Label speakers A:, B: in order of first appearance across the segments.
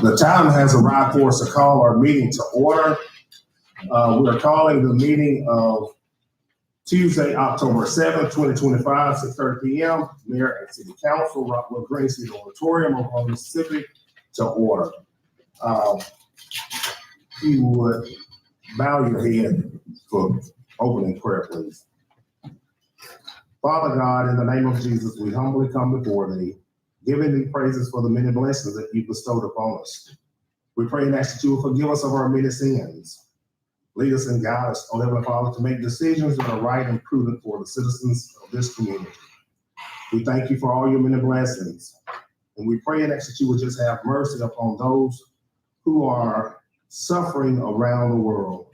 A: The time has arrived for us to call our meeting to order. We're calling the meeting of Tuesday, October 7th, 2025, 6:30 p.m. Mayor and City Council, Rockwood Green City Auditorium, Okolona, Mississippi, to order. You would bow your head for opening prayer, please. Father God, in the name of Jesus, we humbly come before thee, giving thee praises for the many blessings that you bestowed upon us. We pray and ask that you will forgive us of our many sins. Lead us and guide us, O Heavenly Father, to make decisions that are right and prudent for the citizens of this community. We thank you for all your many blessings. And we pray and ask that you will just have mercy upon those who are suffering around the world.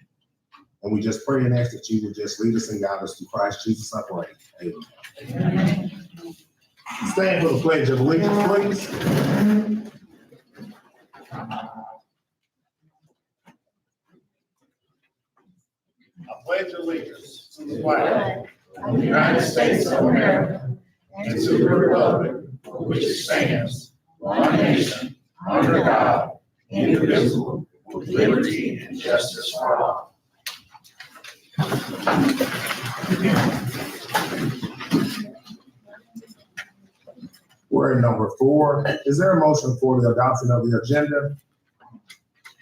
A: And we just pray and ask that you would just lead us and guide us through Christ Jesus, I pray. Amen. Stand for the Pledge of Allegiance, please. I pledge allegiance to the flag of the United States of America and to the republic for which it stands, one nation, under God, indivisible, with liberty and justice for all. We're in number 4. Is there a motion for the adoption of the agenda?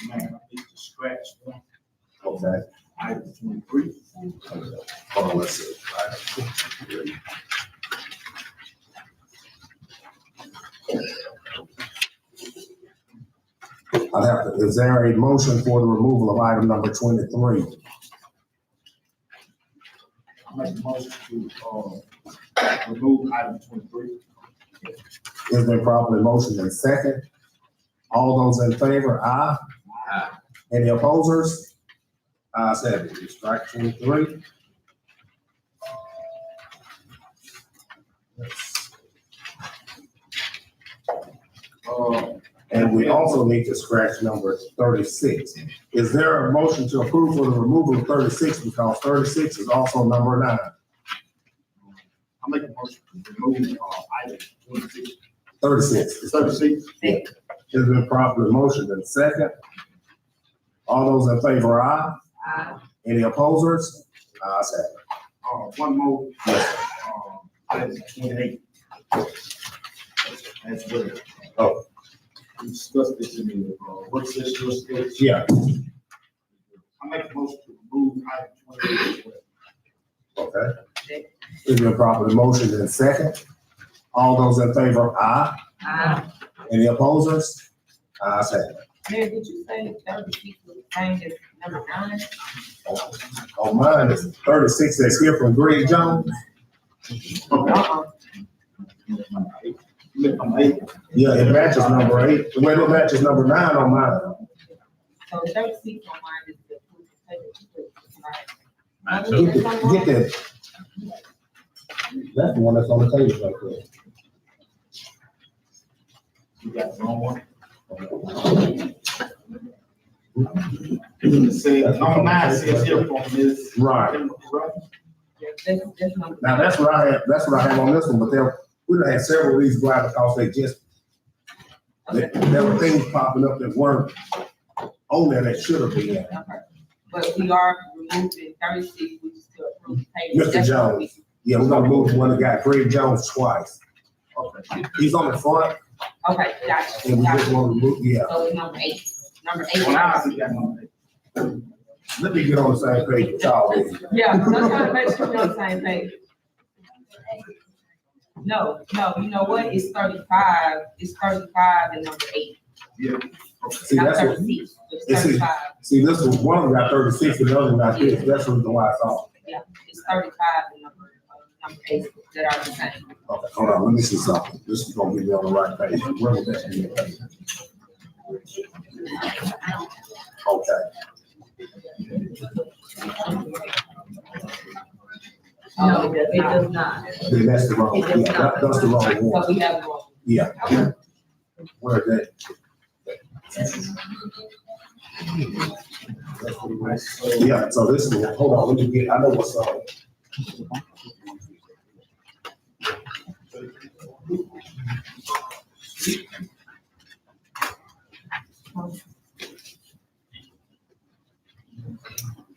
B: Man, I need to scratch one.
A: Okay.
B: Item 23.
A: Hold on, let's see. Item 23. Is there a motion for the removal of item number 23?
B: I make a motion to remove item 23.
A: It's been properly motioned and second. All those in favor, aye.
B: Aye.
A: Any opposers? Ayes have it. You strike 23. And we also need to scratch number 36. Is there a motion to approve for the removal of 36 because 36 is also number 9?
B: I make a motion to remove item 26.
A: 36.
B: It's 36.
A: It's been properly motioned and second. All those in favor, aye.
C: Aye.
A: Any opposers? Ayes have it.
B: One more. Item 28. That's good.
A: Oh.
B: We discussed this in the work session yesterday.
A: Yeah.
B: I make a motion to remove item 28 as well.
A: Okay. It's been properly motioned and second. All those in favor, aye.
C: Aye.
A: Any opposers? Ayes have it.
C: Mayor, did you say 36 was the same as number 9?
A: On mine is 36 that's here from Greg Jones. Yeah, it matches number 8. Well, it matches number 9 on mine.
C: So 36 on mine is the
A: Get that. That's the one that's on the table right there.
B: You got the wrong one? It says, number 9 says here from Ms.
A: Right.
C: That's number
A: Now that's what I have. That's what I have on this one. But we done had several of these go out because there were things popping up that weren't on there that should have been.
C: Okay. But we are removing 36, which is to approve payment.
A: Mr. Jones. Yeah, we're gonna move the one that got Greg Jones twice.
B: Okay.
A: He's on the front,
C: Okay, gotcha.
A: and we just want to move. Yeah.
C: So it's number 8. Number 8.
B: Well, I see that number 8.
A: Let me get on the same page with y'all.
C: Yeah, I'm trying to make sure we're on the same page. No, you know what? It's 35. It's 35 and number 8.
B: Yeah.
A: See,
C: Not
A: that's what.
C: 36. It's
A: It's
C: 35.
A: See, this one of them got 36, and the other one got this. That's the reason why it's off.
C: Yeah, it's 35 and number number 8 that are the same.
A: Okay, hold on, let me see something. This is gonna get me on the right page. Where was that? Okay.
C: It does not.
A: Then that's the wrong,
C: It does
A: yeah,
C: not.
A: that's the wrong one.
C: So we have one.
A: Yeah. Where that? Yeah, so this is, hold on, let me get, I know what's on.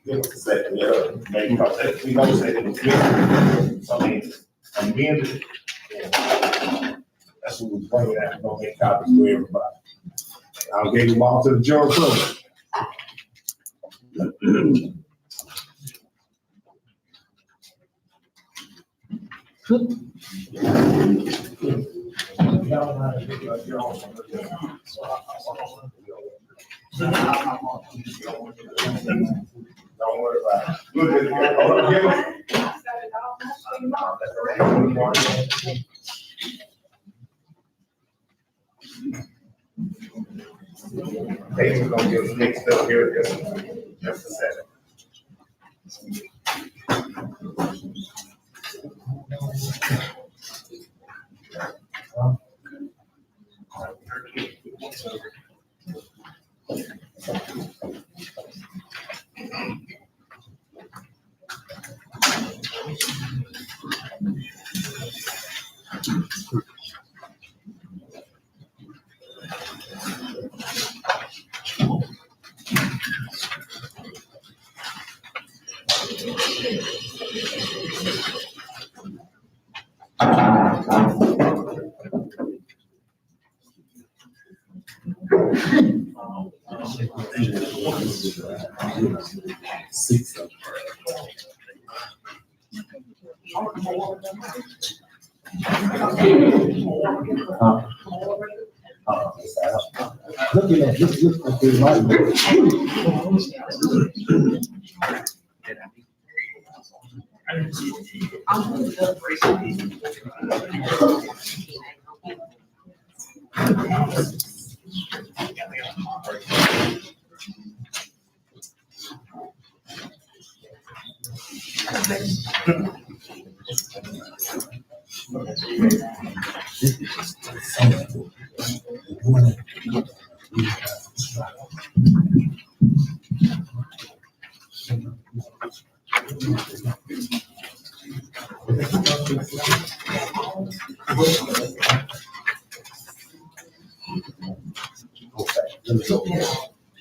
A: Give us a second, yeah, maybe, because we know that it was good, so I mean, amended. That's what we bring it out, don't make copies for everybody. I'll give them all to the general public. Don't worry about it. We'll get it together. Hold on, Hey, we're gonna get mixed up here just a second. Six of them. Looking at this, look at the light.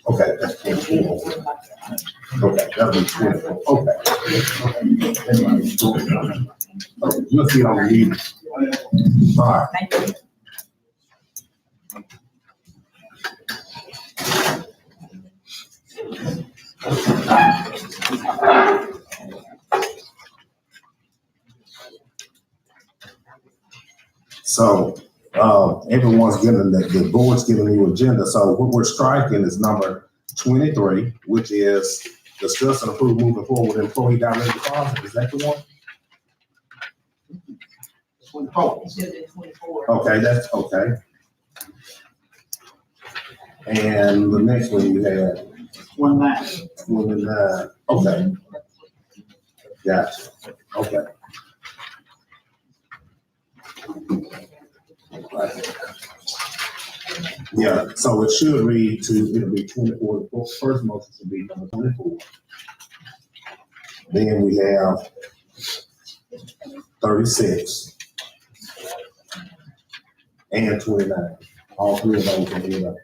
A: Okay, that's 24. Okay, that'll be 24. Okay. You'll see it on the meeting. All right.
C: Thank you.
A: So, everyone's getting, the board's giving you agenda. So what we're striking is number 23, which is discuss and approve moving forward with employee direct deposit. Is that the one?
C: It should have been 24.
A: Okay, that's okay. And the next one you had, 29. Okay, gotcha. Okay. Right. Yeah, so it should read it'll be 24. The first motion should be number 24. Then we have 36 and 29. All three of those are in up.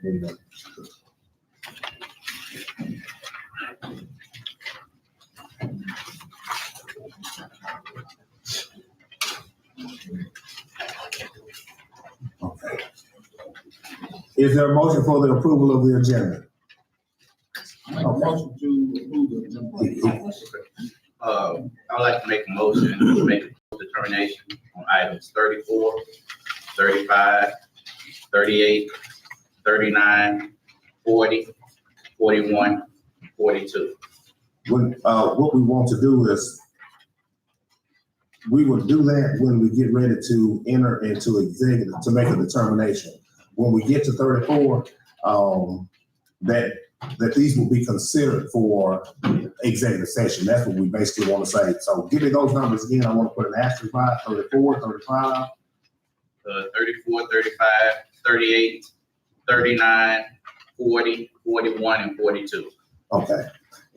A: Okay. Is there a motion for the approval of the agenda?
B: Motion to approve the agenda.
D: I'd like to make a motion to make a determination on items 34, 35, 38, 39, 40, 41, 42.
A: What we want to do is, we will do that when we get ready to enter into executive to make a determination. When we get to 34, that these will be considered for executive session. That's what we basically want to say. So give me those numbers again. I want to put an asterisk by 34, 35.
D: 34, 35, 38, 39, 40, 41, and 42.
A: Okay.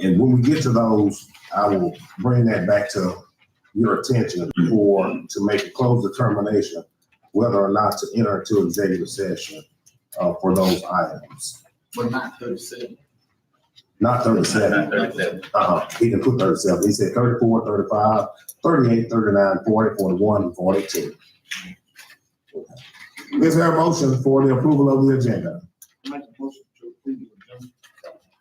A: And when we get to those, I will bring that back to your attention to make a close determination whether or not to enter into executive session for those items.
B: But not 37.
A: Not 37.
D: Not 37.
A: He didn't put 37. He said 34, 35, 38, 39, 40, 41, and 42. Is there a motion for the approval of the agenda?
B: I make a motion to approve the agenda.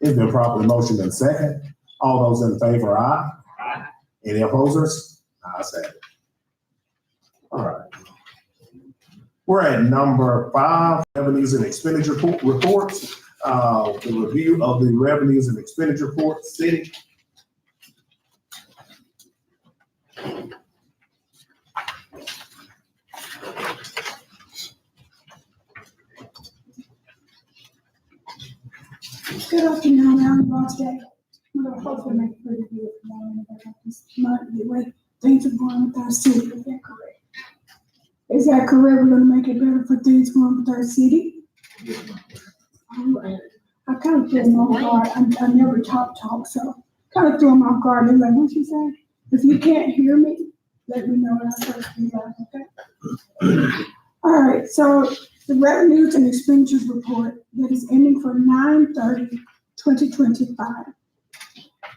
A: It's been properly motioned and second. All those in favor, aye.
B: Aye.
A: Any opposers? Ayes have it. All right. We're at number 5, revenues and expenditure reports. The review of the revenues and expenditure report, city.
E: Good afternoon, I'm Ross Day. I'm gonna hopefully make a pretty good morning about this month, the way things are going with our city. Is that correct? Is that correct? We're gonna make it better for things going with our city? I kind of threw them off guard. I never talk, so kind of threw them off guard. They're like, what you say? If you can't hear me, let me know and I'll try to figure out, okay? All right, so the revenues and expenditures report that is ending for 9/30/2025.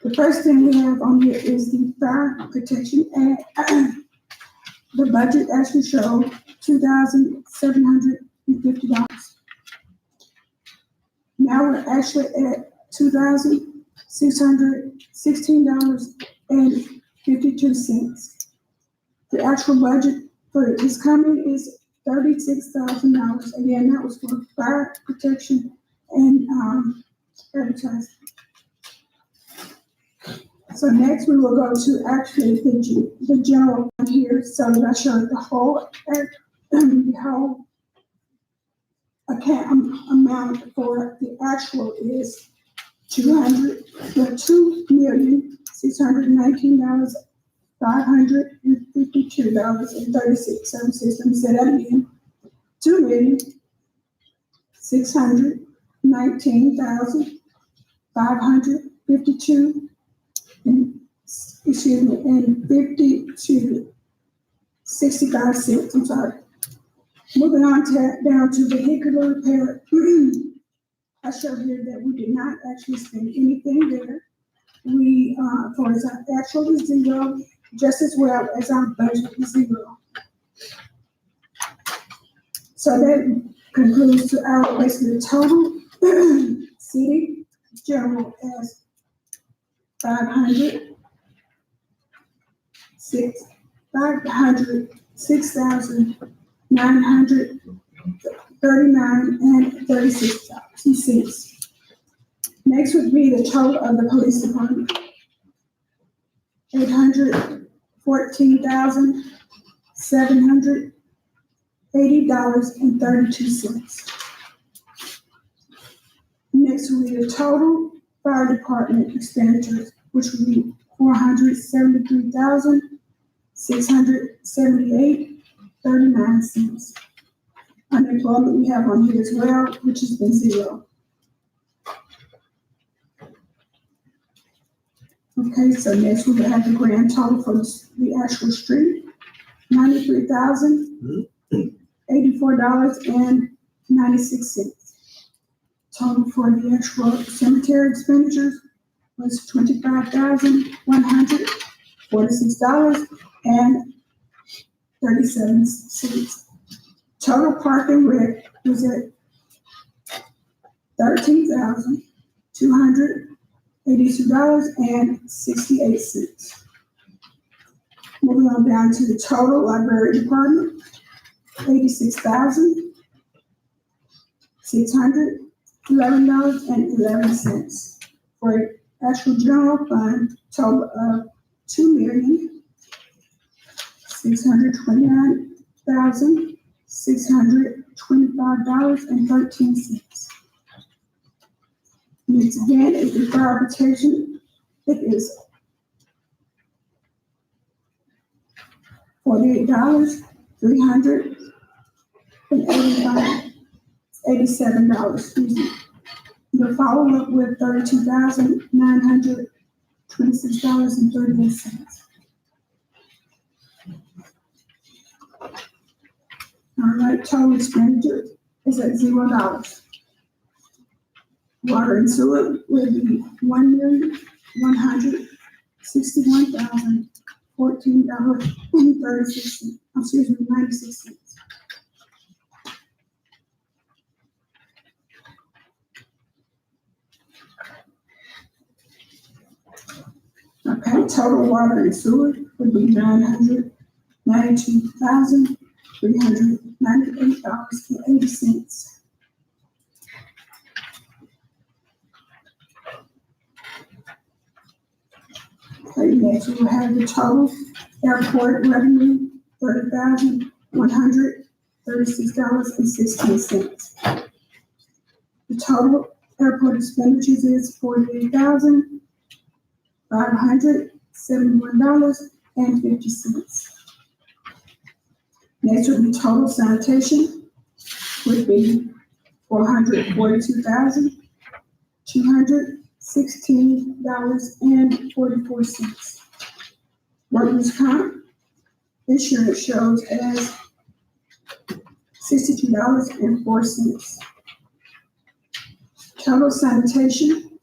E: The first thing we have on here is the Fire Protection Act. The budget actually showed $2,750. Now we're actually at $2,616.52. The actual budget for this coming is $36,000. Again, that was for fire protection and advertising. So next we will go to actually the general fund here. So that I showed the whole account amount for the actual is $2,619,552.36. Let me say that again. $2,619,552 and 65 cents. I'm sorry. Moving on down to vehicular repair. I show here that we did not actually spend anything there. We, for as our actual is zero, just as well as our budget is zero. So that concludes to our basically total city general as $506,939.36. Next would be the total of the police department. $814,780.32. Next will be the total fire department expenditures, which would be $473,678.39. Unemployment we have on here as well, which has been zero. Okay, so next we will have the grand total for the actual street, $93,084.96. Total for the actual cemetery expenditures was $25,146.37. Total parking rec was at $13,282.68. Moving on down to the total library department, $86,611.11 for an actual general fund total of $629,625.13. Once again, is the fire protection. It is $48,387, excuse me. The follow-up with $32,926.38. All right, total expenditure is at $0. Water and sewer will be $1,161,014.36. Excuse me, 96 cents. Okay, total water and sewer would be $992,398.80. Okay, next we will have the total airport revenue, $30,136.16. The total airport expenditures is $48,571.50. Next would be total sanitation, would be $442,216.44. Workers' comp insurance shows as $62.04. Total sanitation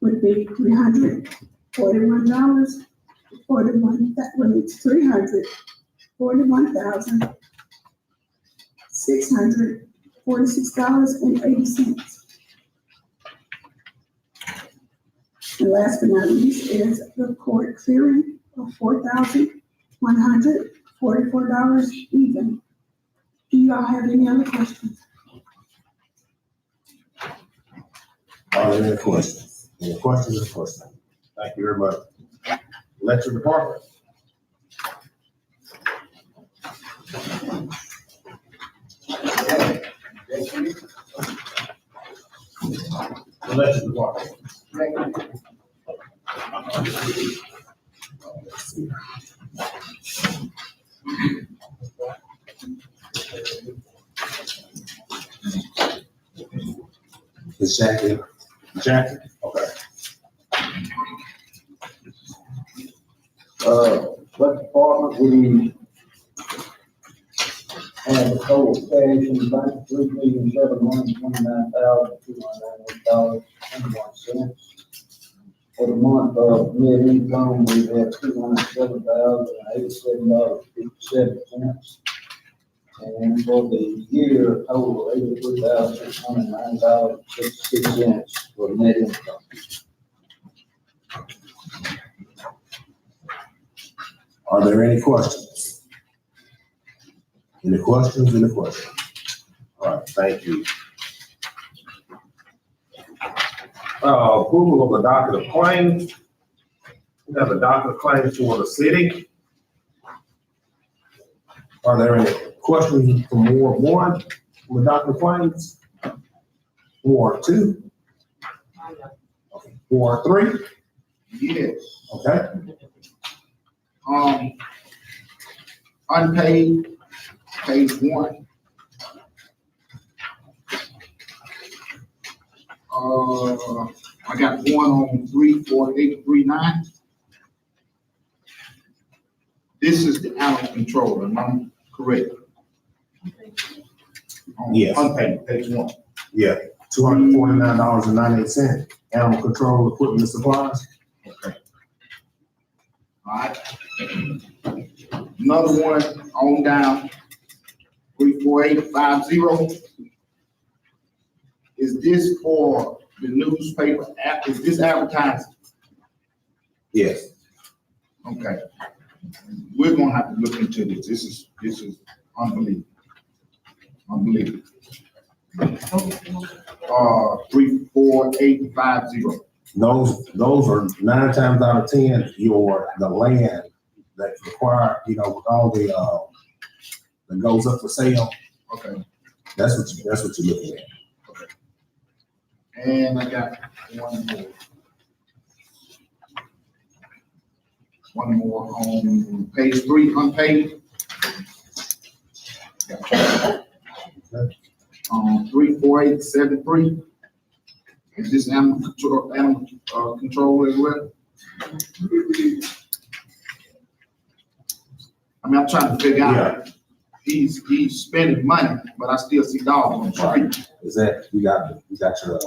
E: would be $341,646.80. And last but not least is the court clearing of $4,144 even. Do y'all have any other questions?
A: Are there any questions? Any questions or questions? Thank you very much. Electric department. Electric department. Is Jackie? Jackie? Okay.
F: What department we have a total cash in the bank, $3,729,298.21. For the month of mid-income, we have $207,087.57. And for the year, total $83,609.66 for net income.
A: Are there any questions? Any questions? Any questions? All right, thank you. Approval of the docket of claims. We have a docket of claims for the city. Are there any questions from Ward 1 from the docket of claims? Ward 2? Okay. Ward 3?
B: Yes.
A: Okay.
B: Unpaid, page 1. I got one on 34839. This is the animal control, am I correct?
A: Yes.
B: Unpaid, page 1.
A: Yeah, $249.98. Animal control equipment and supplies.
B: Okay. All right. Another one on down, 34850. Is this for the newspaper app? Is this advertising?
A: Yes.
B: Okay. We're gonna have to look into this. This is unbelievable. Unbelievable. 34850.
A: Those are 9 times out of 10, the land that's required, with all the, that goes up for sale.
B: Okay,
A: That's what you're looking at.
B: and I got one more. One more on page 3, unpaid. 34873. Is this animal control as well? I mean, I'm trying to figure out, he's spending money, but I still see dogs on the street.
A: Is that, you got your,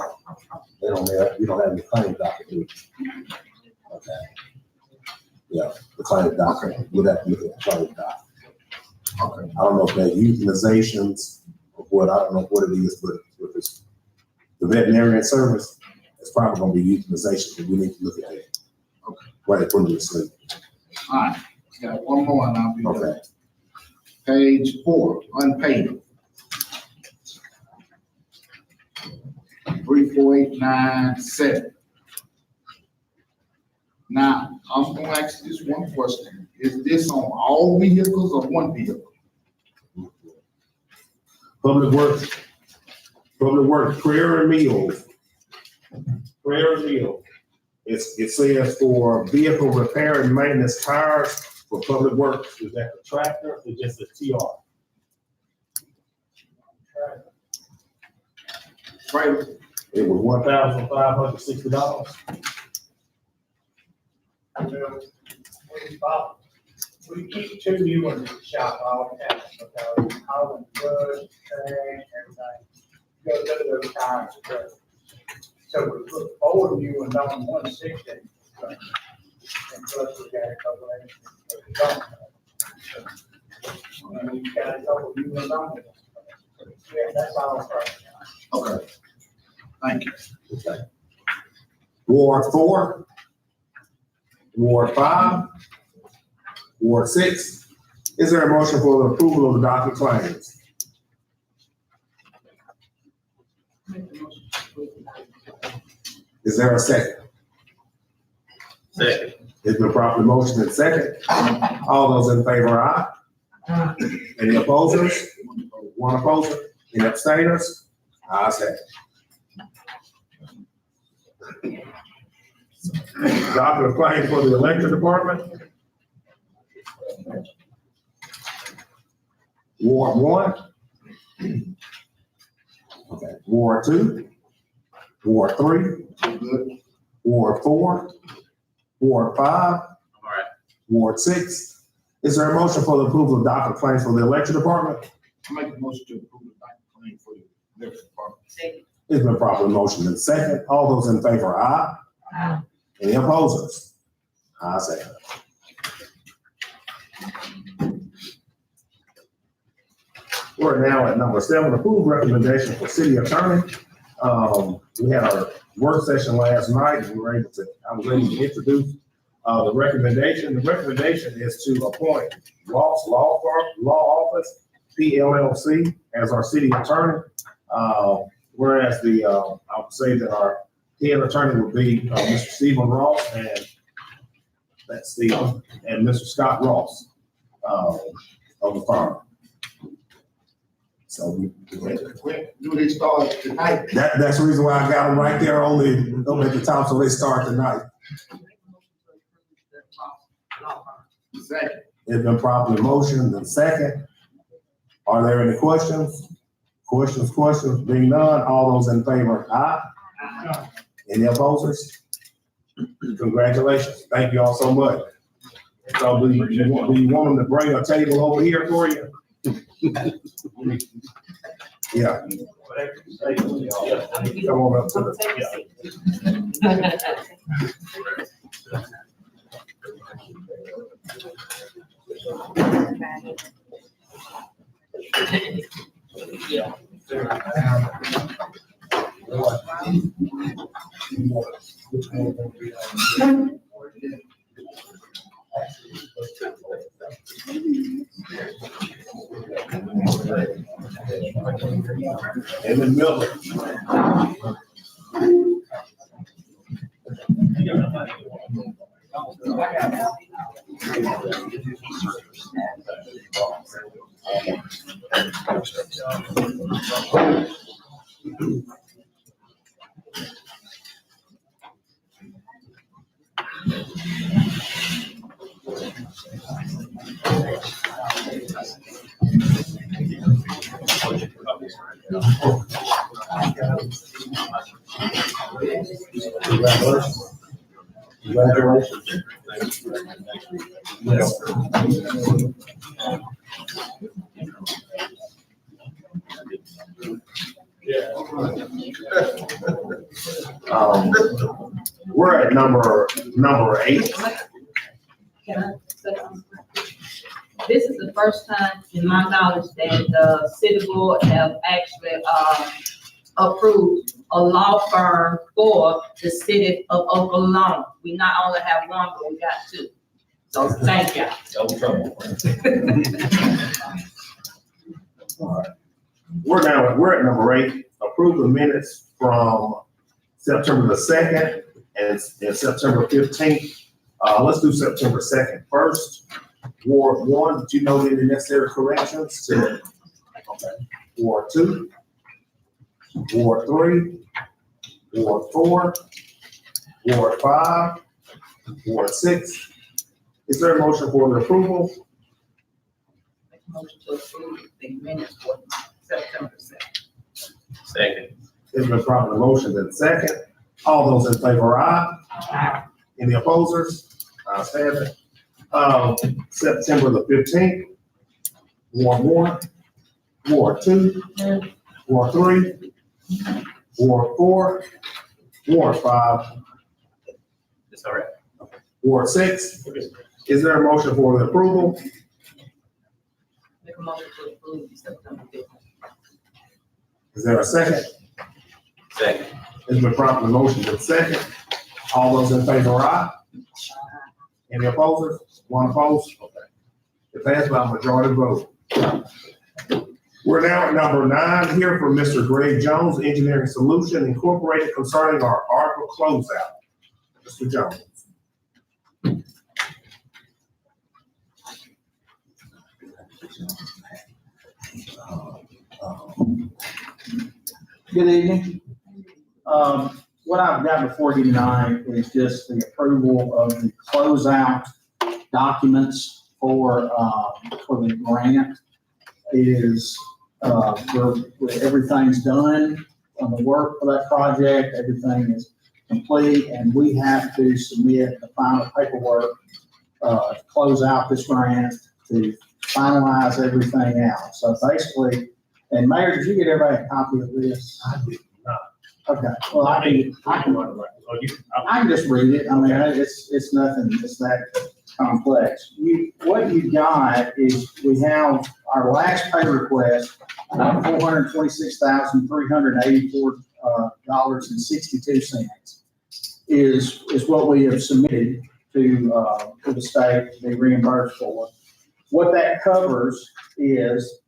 A: you don't have your claim document. Okay. Yeah, the claim document, we'd have to look at the claim document.
B: Okay,
A: I don't know if they're euthanizations or what, I don't know what it is, but if it's the veterinarian service, it's probably gonna be euthanization, but we need to look at it.
B: Okay.
A: Right, put it to sleep.
B: all right, got one more and I'll be done.
A: Okay.
B: Page 4, unpaid. 34897. Now, I'm gonna ask this one question. Is this on all vehicles or one vehicle?
A: Public Works, prayer and meals. Prayer and meals. It says for vehicle repair and maintenance tires for Public Works. Is that the tractor or just the TR?
B: Right,
A: It was $1,560.
G: We keep 2 new ones in the shop all the time, because all the wood, trash, everything goes under those tires. So we put 4 new ones on 160. And plus we got a couple of and we got a couple of new ones on it. Yeah, that's all.
B: okay. Thank you.
A: Okay. Ward 4, Ward 5, Ward 6. Is there a motion for the approval of the docket claims? Is there a second?
D: Second.
A: It's been properly motioned and second. All those in favor, aye. Any opposers? One opposer? Any abstainers? Ayes have it. Docket of claims for the electric department. Ward 1. Okay, Ward 2. Ward 3.
B: Good.
A: Ward 4. Ward 5.
D: All right.
A: Ward 6. Is there a motion for the approval of docket claims for the electric department?
B: I make a motion to approve the docket claim for the electric department.
A: It's been properly motioned and second. All those in favor, aye.
C: Aye.
A: Any opposers? Ayes have it. We're now at number 7, approve recommendation for city attorney. We had our work session last night, and I was able to introduce the recommendation. The recommendation is to appoint Ross Law Office, PLLC, as our city attorney. Whereas I would say that our head attorney would be Mr. Stephen Ross, and that's Stephen, and Mr. Scott Ross of the firm. So
B: When do they start tonight?
A: that's the reason why I got them right there on at the top, so they start tonight.
B: Second.
A: It's been properly motioned and second. Are there any questions? Questions? Being none, all those in favor, aye. Any opposers? Congratulations. Thank you all so much. So do you want them to bring a table over here for you? Yeah. Come on up to the, in the middle. Congratulations. We're at number 8.
C: Can I say something? This is the first time in my knowledge that the city board have actually, approved a law firm for the city of Okolona. We not only have one, but we got 2. So thank you.
B: No trouble.
A: We're at number 8. Approve the minutes from September the 2nd and September 15th. Let's do September 2nd first. Ward 1, did you note any necessary corrections to? Okay. Ward 2, Ward 3, Ward 4, Ward 5, Ward 6. Is there a motion for the approval?
C: Make a motion to approve the minutes for September 2nd.
D: Second.
A: It's been properly motioned and second. All those in favor, aye.
C: Aye.
A: Any opposers? Ayes have it. September the 15th, Ward 1, Ward 2, Ward 3, Ward 4, Ward 5,
D: It's all right.
A: Ward 6. Is there a motion for the approval?
C: Make a motion to approve the September 15th.
A: Is there a second?
D: Second.
A: It's been properly motioned and second. All those in favor, aye. Any opposers? One opposed? Okay. It passed by a majority vote. We're now at number 9, here from Mr. Greg Jones, Engineering Solution Incorporated, concerning our ARPA closeout. Mr. Jones.
H: Good evening. What I've got before you tonight is just the approval of the closeout documents for the grant. Everything's done on the work for that project. Everything is complete, and we have to submit the final paperwork to close out this grant, to finalize everything out. So basically, and Mayor, did you get everybody a copy of this?
A: I did not.
H: Okay, well, I can just read it. I mean, it's nothing, it's that complex. What you got is, we have our last pay request, $426,384.62 is what we have submitted to the state to be reimbursed for. What that covers is,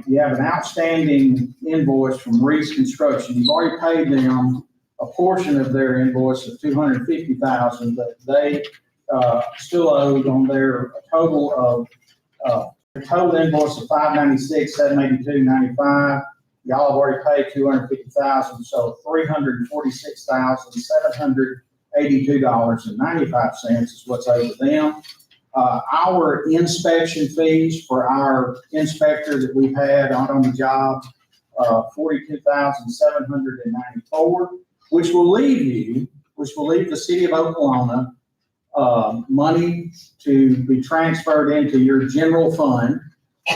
H: you have an outstanding invoice from Reese Construction. You've already paid them a portion of their invoice of $250,000, but they still owed on their total invoice of $596,782.95. Y'all have already paid $250,000, so $346,782.95 is what's owed to them. Our inspection fees for our inspector that we've had on the job, $42,794, which will leave the city of Okolona money to be transferred into your general fund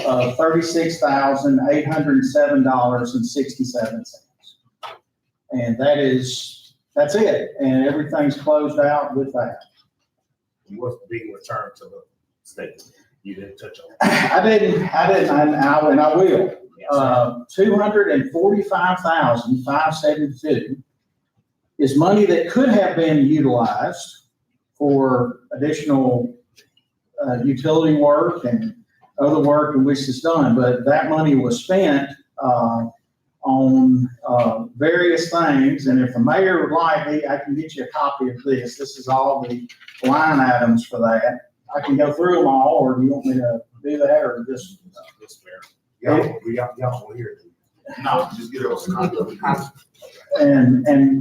H: of $36,807.67. And that's it. And everything's closed out with that.
A: What's being returned to the state? You didn't touch on it.
H: I didn't, and I will. $245,572 is money that could have been utilized for additional utility work and other work in which it's done, but that money was spent on various things. And if the mayor would like, I can get you a copy of this. This is all the line items for that. I can go through them all, or do you want me to? do that or just?
A: Y'all will hear it.
B: No, just get us a copy.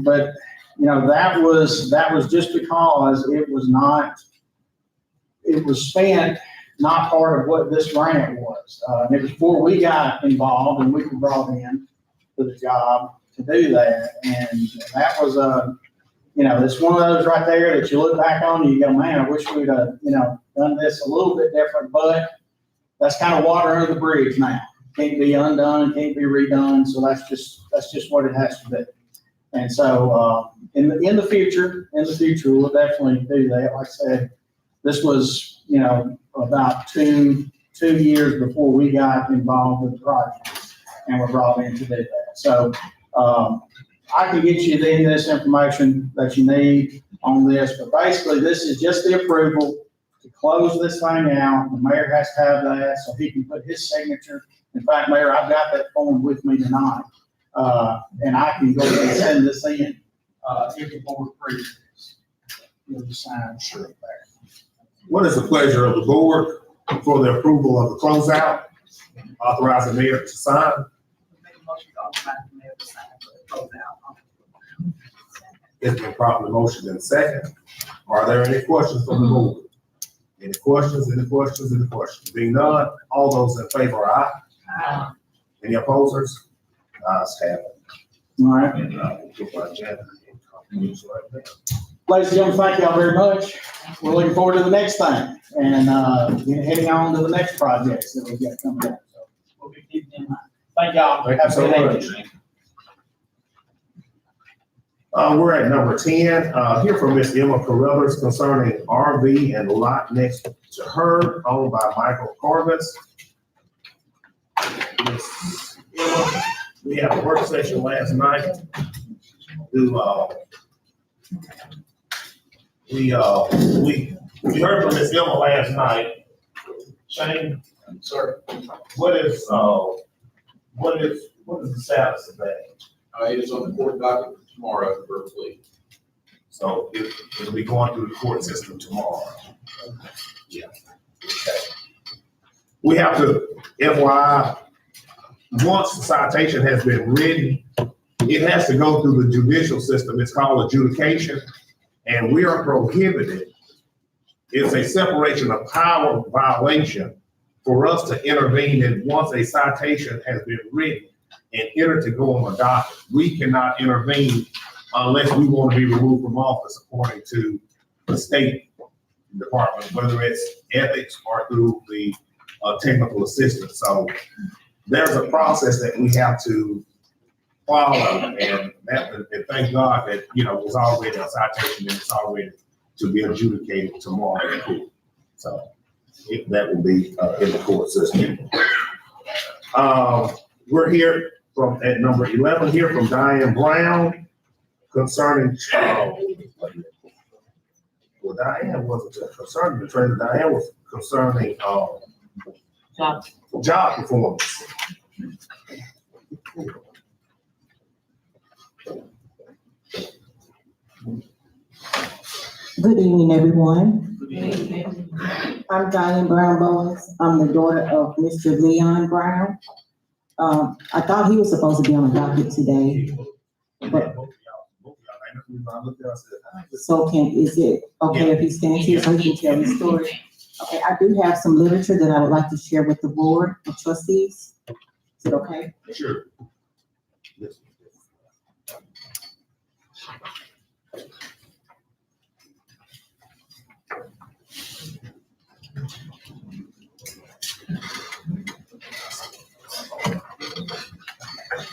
H: But, you know, that was just because it was spent, not part of what this grant was. And it was before we got involved and we were brought in to the job to do that. And that was you know, it's one of those right there that you look back on and you go, man, I wish we'd have, you know, done this a little bit different, but that's kind of water under the bridge now. Can't be undone and can't be redone. So that's just what it has to be. And so, in the future, we'll definitely do that. Like I said, this was, you know, about two years before we got involved with the project and were brought in to do that. So, I can get you then this information that you need on this, but basically this is just the approval to close this thing out. The mayor has to have that so he can put his signature. In fact, Mayor, I've got that form with me tonight. And I can go ahead and send this in, if the board approves this. You'll just sign sure there.
A: What is the pleasure of the board for the approval of the closeout? Authorize the mayor to sign.
C: Make a motion to authorize the mayor to sign for the closeout.
A: It's been properly motioned and second. Are there any questions from the board? Any questions, any questions, any questions? Being none, all those in favor, aye. Any opposers? Ayes have it.
H: All right. Ladies and gentlemen, thank y'all very much. We're looking forward to the next thing and heading on to the next projects that we've got coming up. So we'll be keeping in mind. Thank y'all.
A: Thank you so much. We're at number 10, here from Ms. Emma Carruthers concerning RV and lot next to her, owned by Michael Corvus. Ms. Emma, we had a work session last night. We heard from Ms. Emma last night. Shane, sir, what is the status of that?
I: It is on the court docket for tomorrow for a plea.
A: So it'll be going through the court system tomorrow. Yeah. Okay. We have to, FYI, once the citation has been written, it has to go through the judicial system. It's called adjudication, and we are prohibited. It's a separation of power violation for us to intervene. And once a citation has been written and entered to go on the docket, we cannot intervene unless we want to be removed from office according to the State Department, whether it's ethics or through the technical assistance. So there's a process that we have to follow, and thank God that, you know, it was already a citation and it's already to be adjudicated tomorrow in court. So that will be in the court system. We're here at number 11 here from Diane Brown concerning, well, Diane wasn't concerning the training. Diane was concerning job performance.
J: Good evening, everyone. I'm Diane Brown Bowens. I'm the daughter of Mr. Leon Brown. I thought he was supposed to be on the docket today, but so is it okay if he stands here so he can tell his story? Okay, I do have some literature that I would like to share with the board of trustees. Is it okay?
A: Sure. Yes.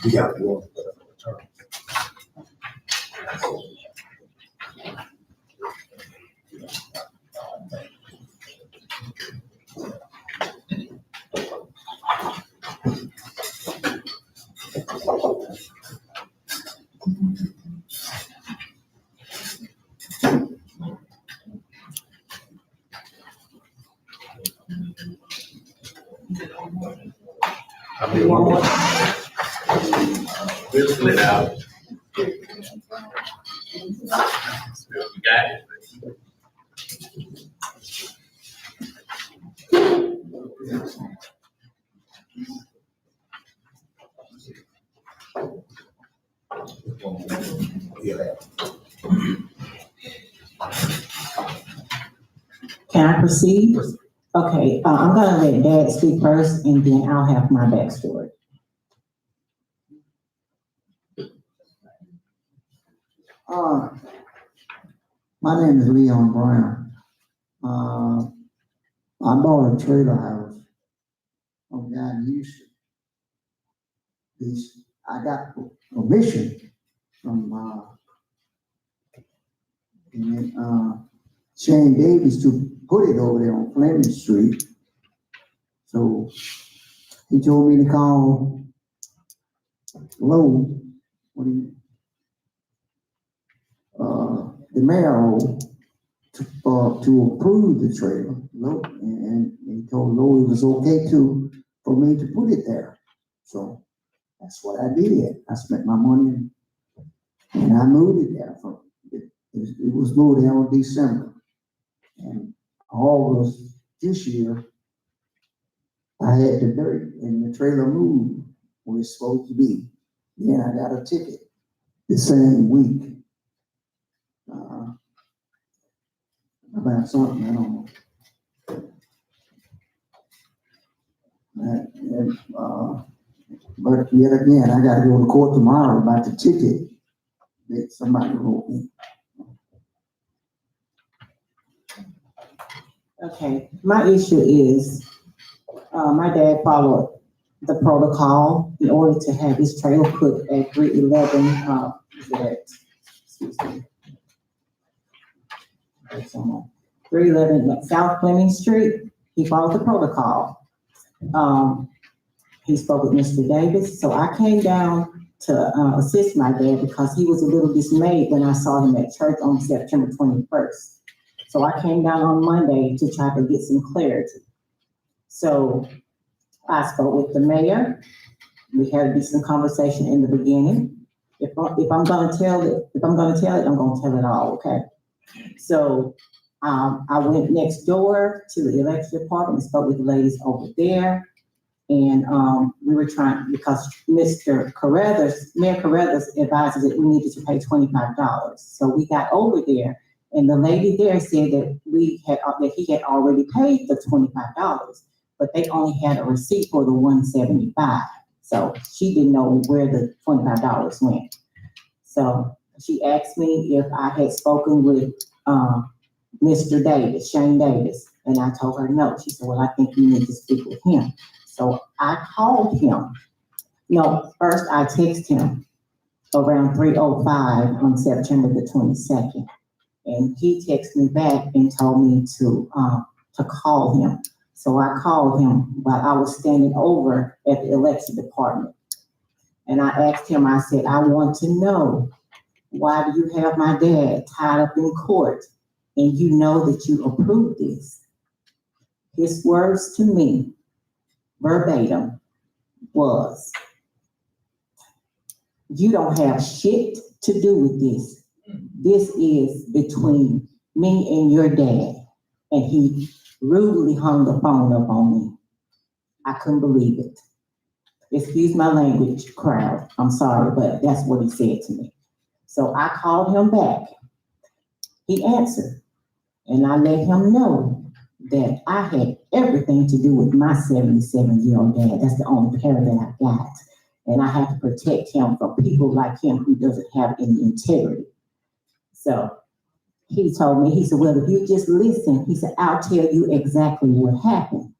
A: We got to go.
D: We'll split out. You got it.
A: Yeah.
J: Can I proceed? Okay, I'm gonna let Dad speak first, and then I'll have my backstory.
F: Uh, my name is Leon Brown. I bought a trailer house on down in Houston. I got permission from, Shane Davis to put it over there on Fleming Street. So he told me to call Lowe, the mayor to approve the trailer. Lowe, and he told Lowe it was okay for me to put it there. So that's what I did. I spent my money and I moved it there. It was moved there in December. And August this year, I had the dirt and the trailer moved where it's supposed to be. Then I got a ticket the same week. About something, I don't know. But yet again, I gotta go to court tomorrow about the ticket that somebody wrote me.
J: Okay, my issue is, my dad followed the protocol in order to have his trailer put at 311, excuse me. 311 South Fleming Street. He followed the protocol. He spoke with Mr. Davis, so I came down to assist my dad because he was a little dismayed when I saw him at church on September 21st. So I came down on Monday to try to get some clarity. So I spoke with the mayor. We had a decent conversation in the beginning. If I'm gonna tell it, I'm gonna tell it all, okay? So I went next door to the election department and spoke with the ladies over there. And we were trying, because Mayor Carruthers advised us that we needed to pay $25. So we got over there, and the lady there said that he had already paid the $25, but they only had a receipt for the $175. So she didn't know where the $25 went. So she asked me if I had spoken with Mr. Davis, Shane Davis, and I told her no. She said, well, I think you need to speak with him. So I called him. No, first I texted him around 3:05 on September the 22nd. And he texted me back and told me to call him. So I called him while I was standing over at the election department. And I asked him, I said, I want to know, why do you have my dad tied up in court and you know that you approved this? His words to me, verbatim, was, you don't have shit to do with this. This is between me and your dad. And he rudely hung the phone up on me. I couldn't believe it. Excuse my language, crowd. I'm sorry, but that's what he said to me. So I called him back. He answered, and I let him know that I had everything to do with my 77-year-old dad. That's the only parent that I got. And I have to protect him from people like him who doesn't have any integrity. So he told me, he said, well, if you just listen, he said, I'll tell you exactly what happened.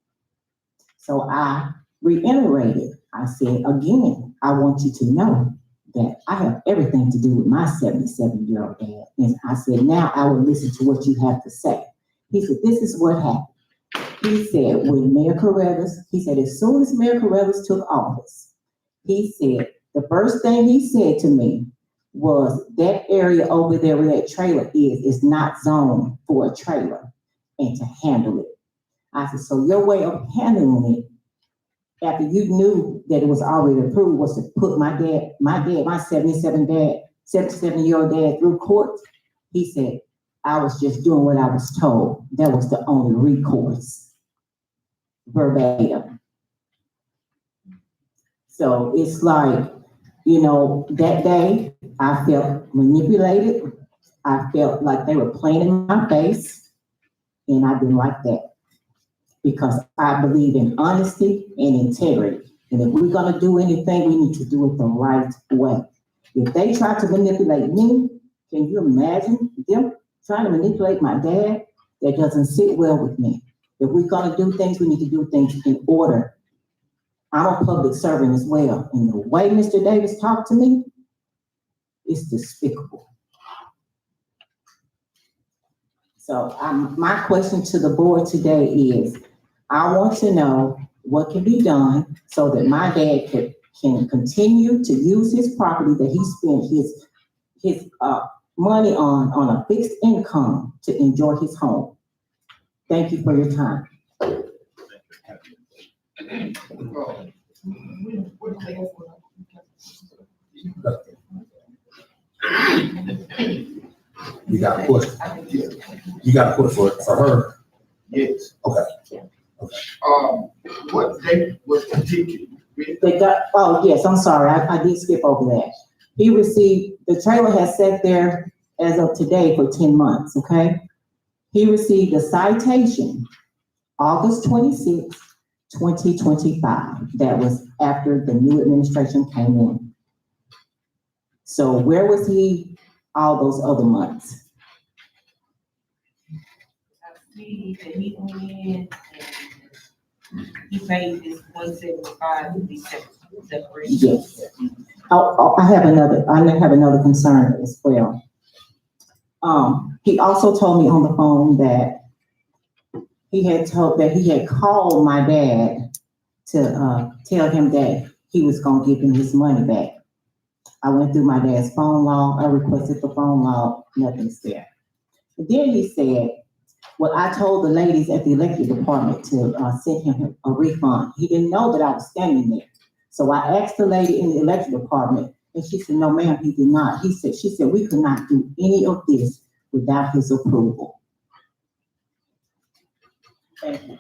J: So I reiterated. I said, again, I want you to know that I have everything to do with my 77-year-old dad. And I said, now I will listen to what you have to say. He said, this is what happened. He said, when Mayor Carruthers, he said, as soon as Mayor Carruthers took office, he said, the first thing he said to me was, that area over there where that trailer is not zoned for a trailer and to handle it. I said, so your way of handling it, after you knew that it was already approved, was to put my 77-year-old dad through court. He said, I was just doing what I was told. That was the only recourse. Verbatim. So it's like, you know, that day I felt manipulated. I felt like they were playing in my face, and I didn't like that because I believe in honesty and integrity. And if we're gonna do anything, we need to do it the right way. If they try to manipulate me, can you imagine them trying to manipulate my dad? That doesn't sit well with me. If we're gonna do things, we need to do things in order. I'm a public servant as well, and the way Mr. Davis talked to me is despicable. So my question to the board today is, I want to know what can be done so that my dad can continue to use his property that he spent his money on a fixed income to enjoy his home. Thank you for your time.
A: You got to push. You got to push for her.
B: Yes.
A: Okay.
B: What date was the ticket?
J: They got, oh, yes, I'm sorry, I did skip over that. He received, the trailer has sat there as of today for 10 months, okay? He received a citation August 26, 2025. That was after the new administration came in. So where was he all those other months?
C: I see that he went in and he paid this 175 to be separate.
J: Yes. I have another concern as well. He also told me on the phone that he had called my dad to tell him that he was gonna give him his money back. I went through my dad's phone log, I requested the phone log, nothing's there. And then he said, well, I told the ladies at the electric department to send him a refund. He didn't know that I was standing there. So I asked the lady in the electric department, and she said, no, ma'am, he did not. She said, we could not do any of this without his approval. Thank you.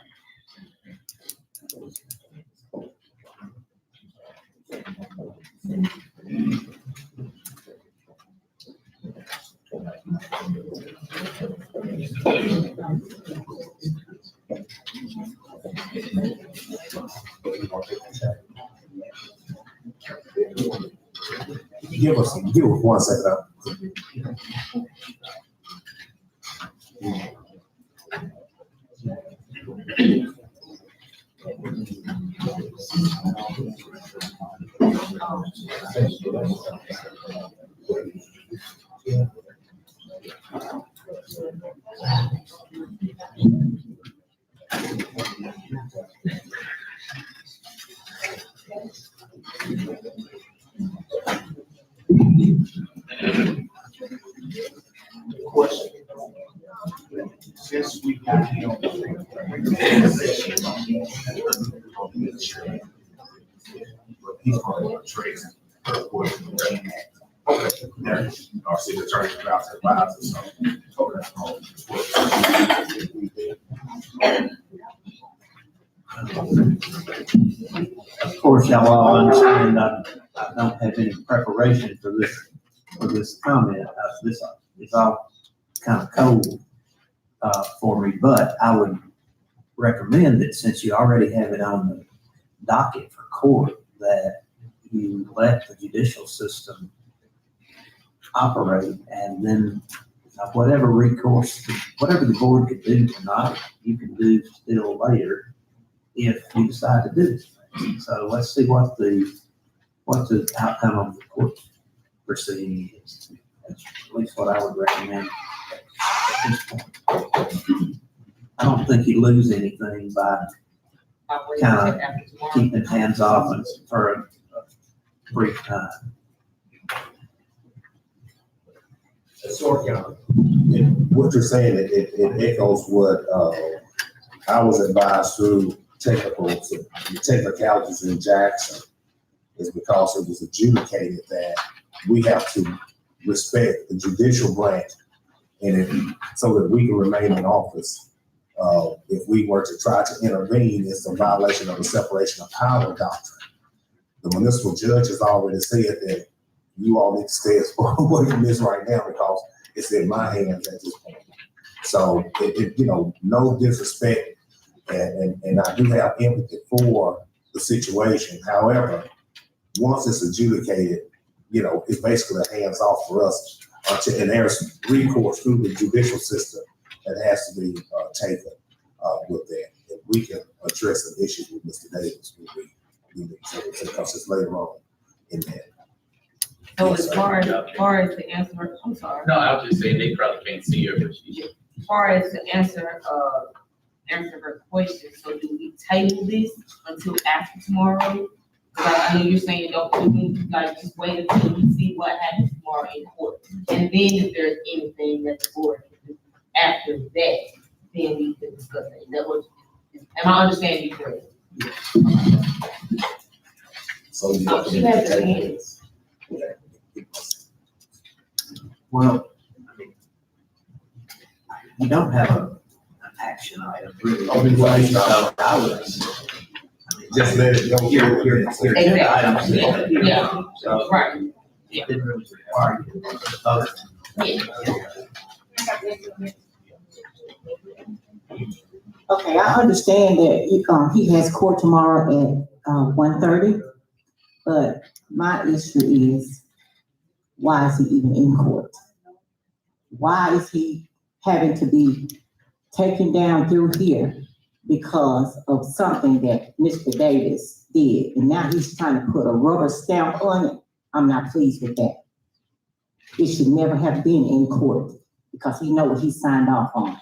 A: Give us 1 second.
B: Question. Since we got him.
A: He's going to trade. Okay. There, our city attorney about to advise us.
K: Of course, y'all all understand I don't have any preparation for this comment. This is all kind of cold for me, but I would recommend that since you already have it on the docket for court, that you let the judicial system operate, and then whatever recourse, whatever the board could do tonight, you can do still later if you decide to do this. So let's see what the outcome of the court proceeding is. That's at least what I would recommend at this point. I don't think you lose anything by kind of keeping hands off and for a brief time.
A: What you're saying, it echoes what I was advised through technicalities in Jackson, is because it was adjudicated that we have to respect the judicial branch, and so that we can remain in office. If we were to try to intervene, it's a violation of the separation of power doctrine. The municipal judge has already said that you all need to stay as far away from this right now because it's in my hands at this point. So no disrespect, and I do have empathy for the situation. However, once it's adjudicated, it's basically a hands off for us. And there's recourse through the judicial system that has to be taken with that. If we can address the issues with Mr. Davis, we need to discuss this later on in that.
C: So as far as the answer, I'm sorry.
D: No, I was just saying they probably can't see her, but she.
C: As far as the answer her question, so do we table this until after tomorrow? Because I know you're saying do we just wait until we see what happens tomorrow in court? And then if there's anything that the board can do after that, then we can discuss it. That was, am I understanding you correctly?
A: So
C: She has her hands.
K: Well, I mean, you don't have an action item really. So I would,
A: just let it go.
K: your agenda items.
C: Yeah.
K: So
C: Right.
K: it didn't really require you to vote.
J: Okay, I understand that he has court tomorrow at 1:30, but my issue is, why is he even in court? Why is he having to be taken down through here because of something that Mr. Davis did? And now he's trying to put a rubber stamp on it. I'm not pleased with that. It should never have been in court because he knows what he signed off on.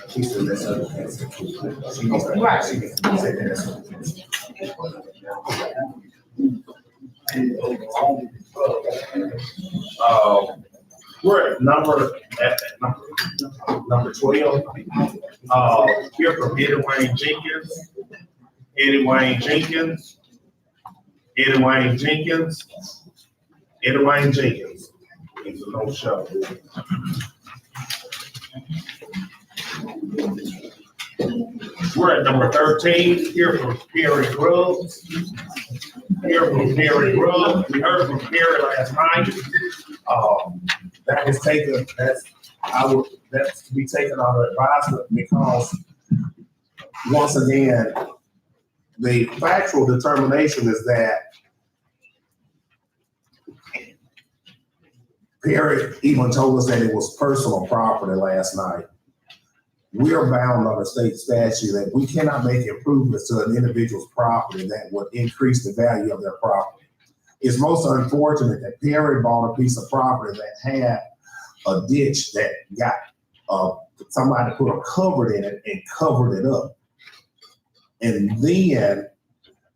A: She said that's other case.
C: Right.
A: She can say that. We're at number 12. Here from Eddie Wayne Jenkins. Eddie Wayne Jenkins. Eddie Wayne Jenkins. Eddie Wayne Jenkins. He's a no show. We're at number 13, here from Perry Grubbs. Here from Perry Grubbs. We heard from Perry last night. That is taken, that's to be taken under advisement because once again, the factual determination is that Perry even told us that it was personal property last night. We are bound under state statute that we cannot make improvements to an individual's property that would increase the value of their property. It's most unfortunate that Perry bought a piece of property that had a ditch that got somebody put a cover in it and covered it up. And then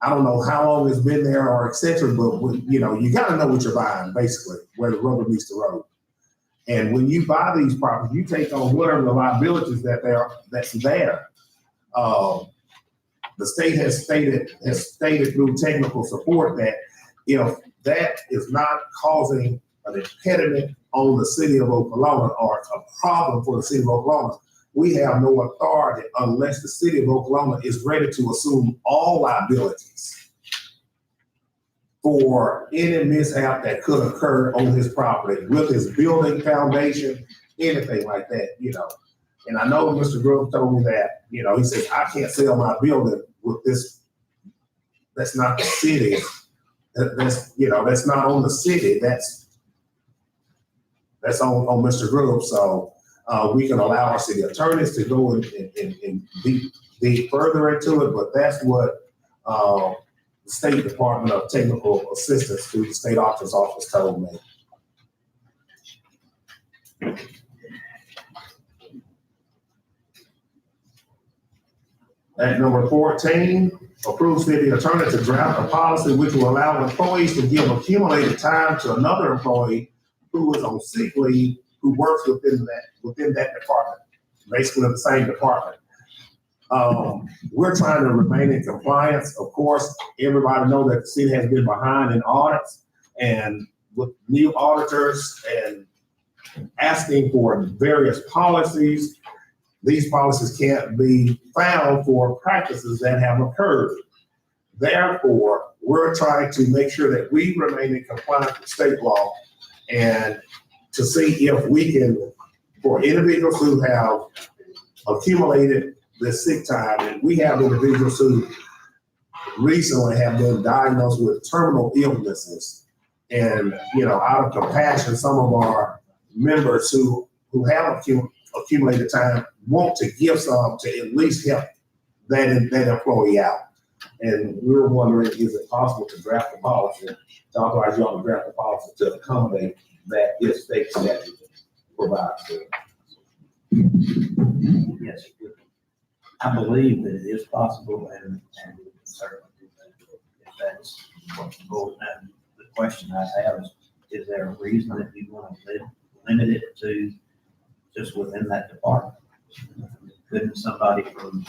A: I don't know how long it's been there or et cetera, but you got to know what you're buying, basically, where the rubber meets the road. And when you buy these properties, you take on whatever the liabilities that's there. The state has stated through technical support that if that is not causing an impediment on the city of Okolona or a problem for the city of Okolona, we have no authority unless the city of Okolona is ready to assume all liabilities for any mishap that could occur on his property with his building foundation, anything like that, And I know Mr. Grove told me that, he says, I can't sell my building with this. That's not the city. That's not on the city. That's on Mr. Grove. So we can allow our city attorneys to go and dig further into it, but that's what the State Department of Technical Assistance through the State Auditor's Office told me. At number 14, approve city attorney to draft a policy which will allow employees to give accumulated time to another employee who is on sick leave, who works within that department, basically the same department. We're trying to remain in compliance. Of course, everybody knows that the city has been behind in audits, and with new auditors and asking for various policies. These policies can't be found for practices that have occurred. Therefore, we're trying to make sure that we remain in compliance with state law and to see if we can, for individuals who have accumulated this sick time, and we have individuals who recently have been diagnosed with terminal illnesses. And, out of compassion, some of our members who have accumulated time want to give some to at least help that employee out. And we were wondering, is it possible to draft a policy, to authorize you all to draft a policy to accommodate that if state statute provides for it?
K: Yes, I believe that it is possible and certainly do that if that's what the board, and the question I have is there a reason that you want to limit it to just within that department? Couldn't somebody from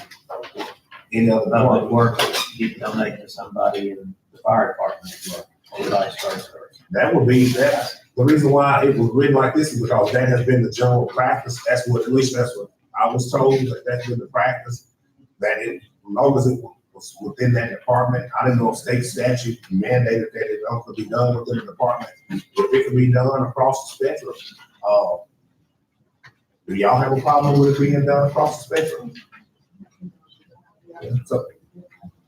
A: Any other
K: public
A: department?
K: work get donated to somebody in the fire department or vice versa?
A: That would be, that's the reason why it was written like this is because that has been the general practice. At least that's what I was told, that that's been the practice, that as long as it was within that department. I didn't know if state statute mandated that it could be done within the department. If it could be done across the spectrum, do y'all have a problem with it being done across the spectrum? So,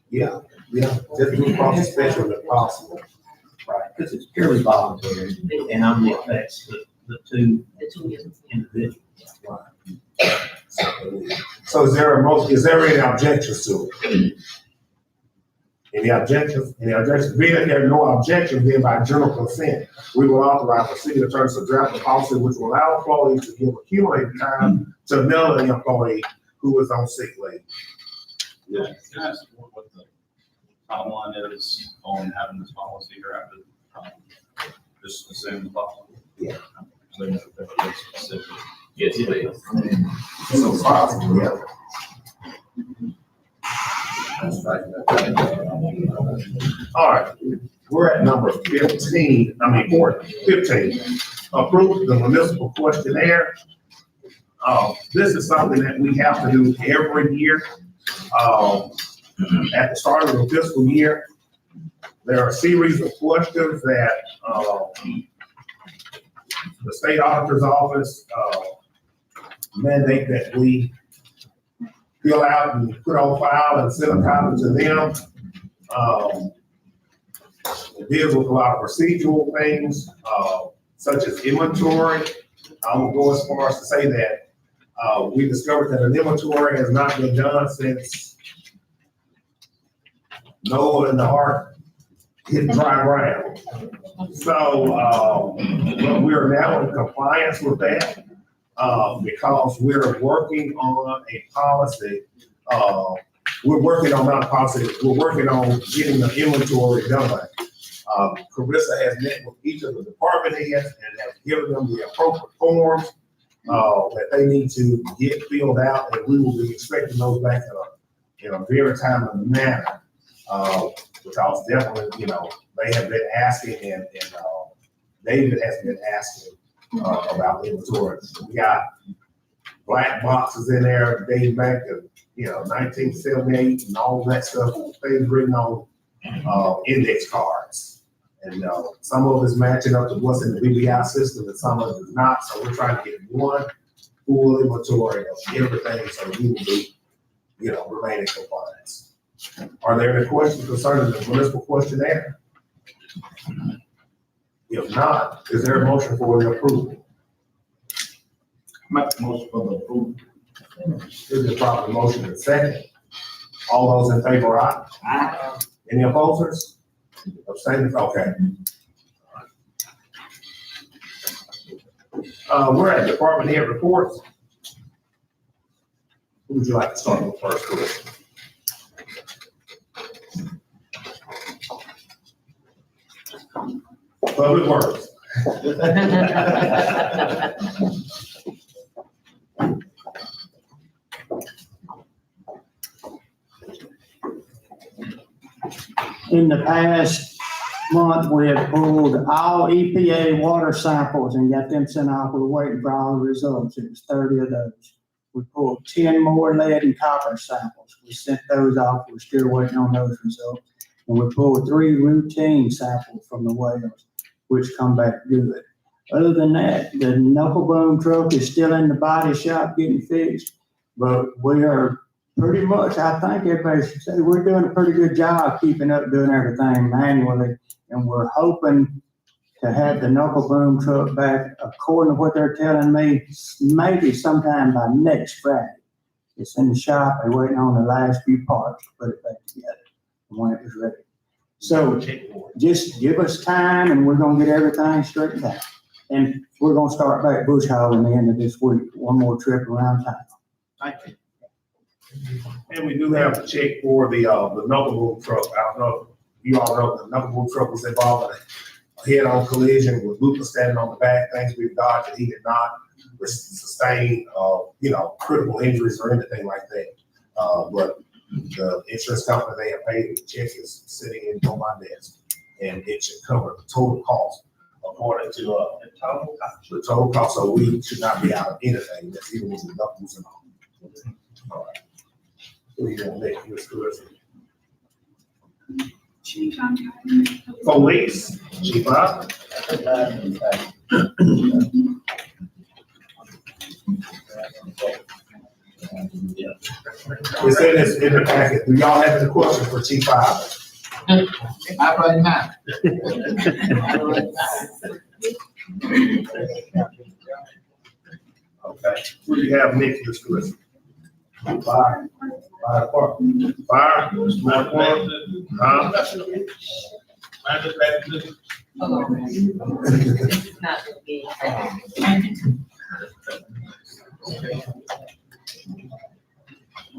A: yeah, just do across the spectrum if possible.
K: Right, because it's purely voluntary and only affects the two individuals.
A: So is there any objections to it? Any objections? Any objections? Being that there are no objections, then by general consent, we will authorize the city attorney to draft a policy which will allow employees to give accumulated time to another employee who is on sick leave.
I: Yeah, can I ask what the timeline is on having this policy drafted? Just as soon as possible?
A: Yeah.
I: So that it's specific.
D: Yes, please.
A: So possible, yeah. All right, we're at number 15, 15. Approve the municipal questionnaire. This is something that we have to do every year. At the start of the fiscal year, there are a series of questions that the state auditor's office mandate that we fill out and put on file and send a copy to them. It deals with a lot of procedural things, such as inventory. I will go as far as to say that we discovered that an inventory has not been done since Noah and the Ark hit dry ground. So, but we are now in compliance with that, because we're working on a policy. We're working on not a policy, we're working on getting the inventory done. Carissa has met with each of the department heads and has given them the appropriate forms that they need to get filled out, and we will be expecting those back in a very timely manner. Because definitely, they have been asking, and David has been asking about the inventory. We got black boxes in there dating back to 1978 and all that stuff. Things written on index cards. And some of it is matching up to what's in the BBI system, and some of it is not. So we're trying to get one full inventory of everything, so we will be, remain in compliance. Are there any questions concerning the municipal questionnaire? If not, is there a motion for the approval?
B: Make the motion for the approval.
A: Is the proper motion and second? All those in favor, aye?
B: Aye.
A: Any opposers? Abstainers? Okay. We're at department head reports. Who would you like to start with first, Chris? Public Works.
H: In the past, month, we have pulled all EPA water samples and got them sent off. We're waiting for all the results. It was 30 of those. We pulled 10 more lead and copper samples. We sent those off. We're still waiting on those results. And we pulled 3 routine samples from the wells, which come back good. Other than that, the knuckle boom truck is still in the body shop getting fixed. But we are pretty much, I think everybody should say, we're doing a pretty good job keeping up doing everything manually. And we're hoping to have the knuckle boom truck back, according to what they're telling me, maybe sometime by next Friday. It's in the shop. They're waiting on the last few parts to put it back together when it was ready. So just give us time and we're gonna get everything straightened out. And we're gonna start back bush hogging the end of this week, one more trip around town.
A: Thank you. And we do have to check for the knuckle boom truck. I don't know if you all know the knuckle boom truck was involved in a head-on collision with Lucas standing on the back. Thanks be to God that he did not sustain, critical injuries or anything like that. But the insurance company, they have paid, the check is sitting on my desk, and it should cover the total cost according to the total cost. So we should not be out of anything. That's even with the knuckles and all. All right. Who you gonna make your scores? Police, Chief Bob. It's in the packet. Do y'all have any questions for Chief Bob?
B: I right now.
A: Okay. Who do you have next, Mr. Chris? Fire. Fire department. Fire. Not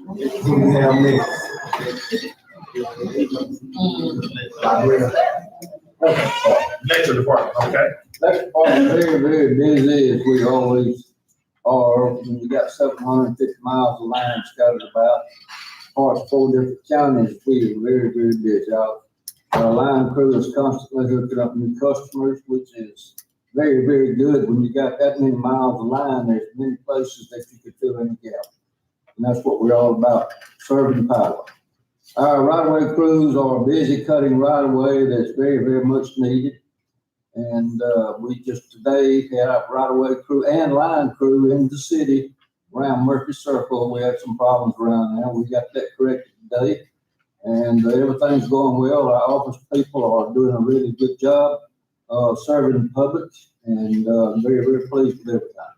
A: Who do you have next? Lecture department, okay?
L: Lecture department very, very busy as we always are. We got 750 miles of line scattered about across 4 different counties. We are very, very busy. Our line crew is constantly hooking up new customers, which is very, very good. When you got that many miles of line, there's many places that you could fill in the gap. And that's what we're all about, serving power. Our right-of-way crews are busy cutting right-of-way that's very, very much needed. And we just today had our right-of-way crew and line crew in the city around Murphy Circle. We had some problems around there. We got that corrected today. And everything's going well. Our office people are doing a really good job serving the public. And I'm very, very pleased with everything.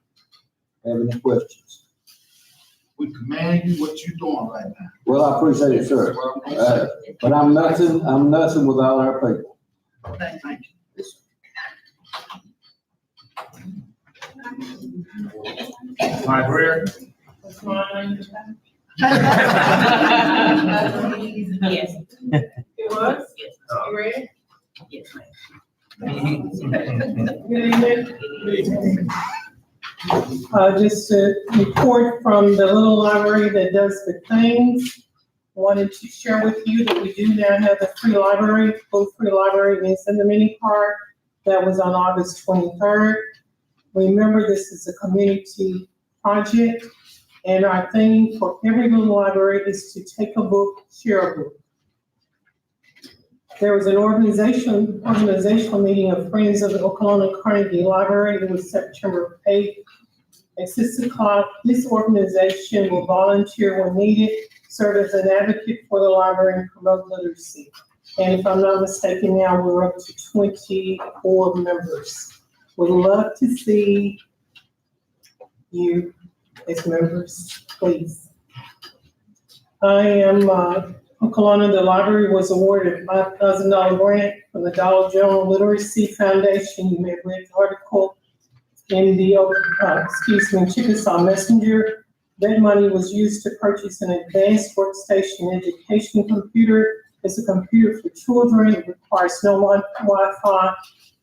L: Have any questions?
B: We commend you what you're doing right now.
L: Well, I appreciate it, sir. But I'm nothing without our people.
B: Okay, thank you.
A: Librarian.
C: Yes.
M: It was?
C: Yes.
M: You ready?
C: Yes,
M: Good evening. Just a report from the little library that does the things. Wanted to share with you that we do now have the free library, full free library is in the mini park. That was on August 23rd. Remember, this is a community project, and our theme for every little library is to take a book, share a book. There was an organizational meeting of Friends of the Okolona Carnegie Library. It was September 8th at 6 o'clock. This organization will volunteer when needed, serve as an advocate for the library and promote literacy. And if I'm not mistaken, now we're up to 24 members. Would love to see you as members, please. I am Okolona. The library was awarded a $5,000 grant from the Dollar General Literacy Foundation. You may have read the article in the, Chickasaw Messenger. That money was used to purchase an advanced workstation education computer. It's a computer for children. It requires no Wi-Fi.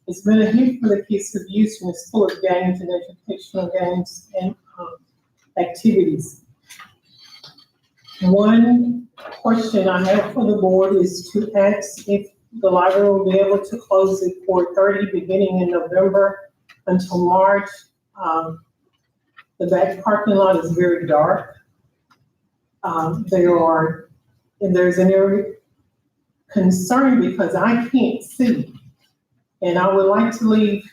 M: It's been a hit for the kids of use, and it's full of games and educational games and activities. One question I have for the board is to ask if The library will be able to close at 4:30 beginning in November until March. The back parking lot is very dark. There's an area concern because I can't see. And I would like to leave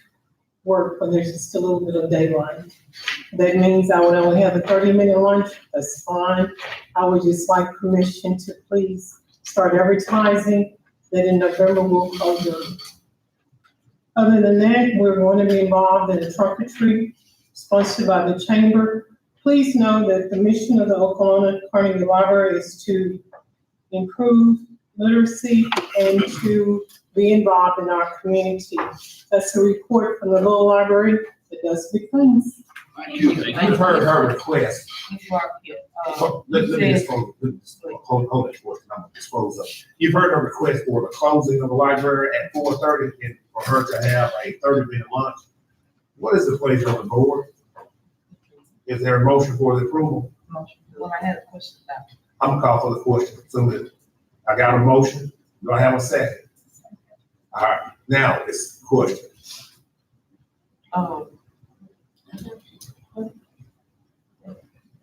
M: work when there's just a little bit of daylight. That means I would only have a 30-minute lunch, that's fine. I would just like permission to please start advertising that in November we'll close early. Other than that, we're going to be involved in a trunk or treat sponsored by the chamber. Please know that the mission of the Okolona Carnegie Library is to improve literacy and to be involved in our community. That's a report from the little library that does big things.
A: You've heard her request. Let me hold it for I'm gonna dispose of. You've heard her request for the closing of the library at 4:30 and for her to have a 30-minute lunch. What is the pleasure of the board? Is there a motion for the approval?
C: Well, I had a question about.
A: I'm gonna call for the question. So that I got a motion. Do I have a second? All right, now it's question.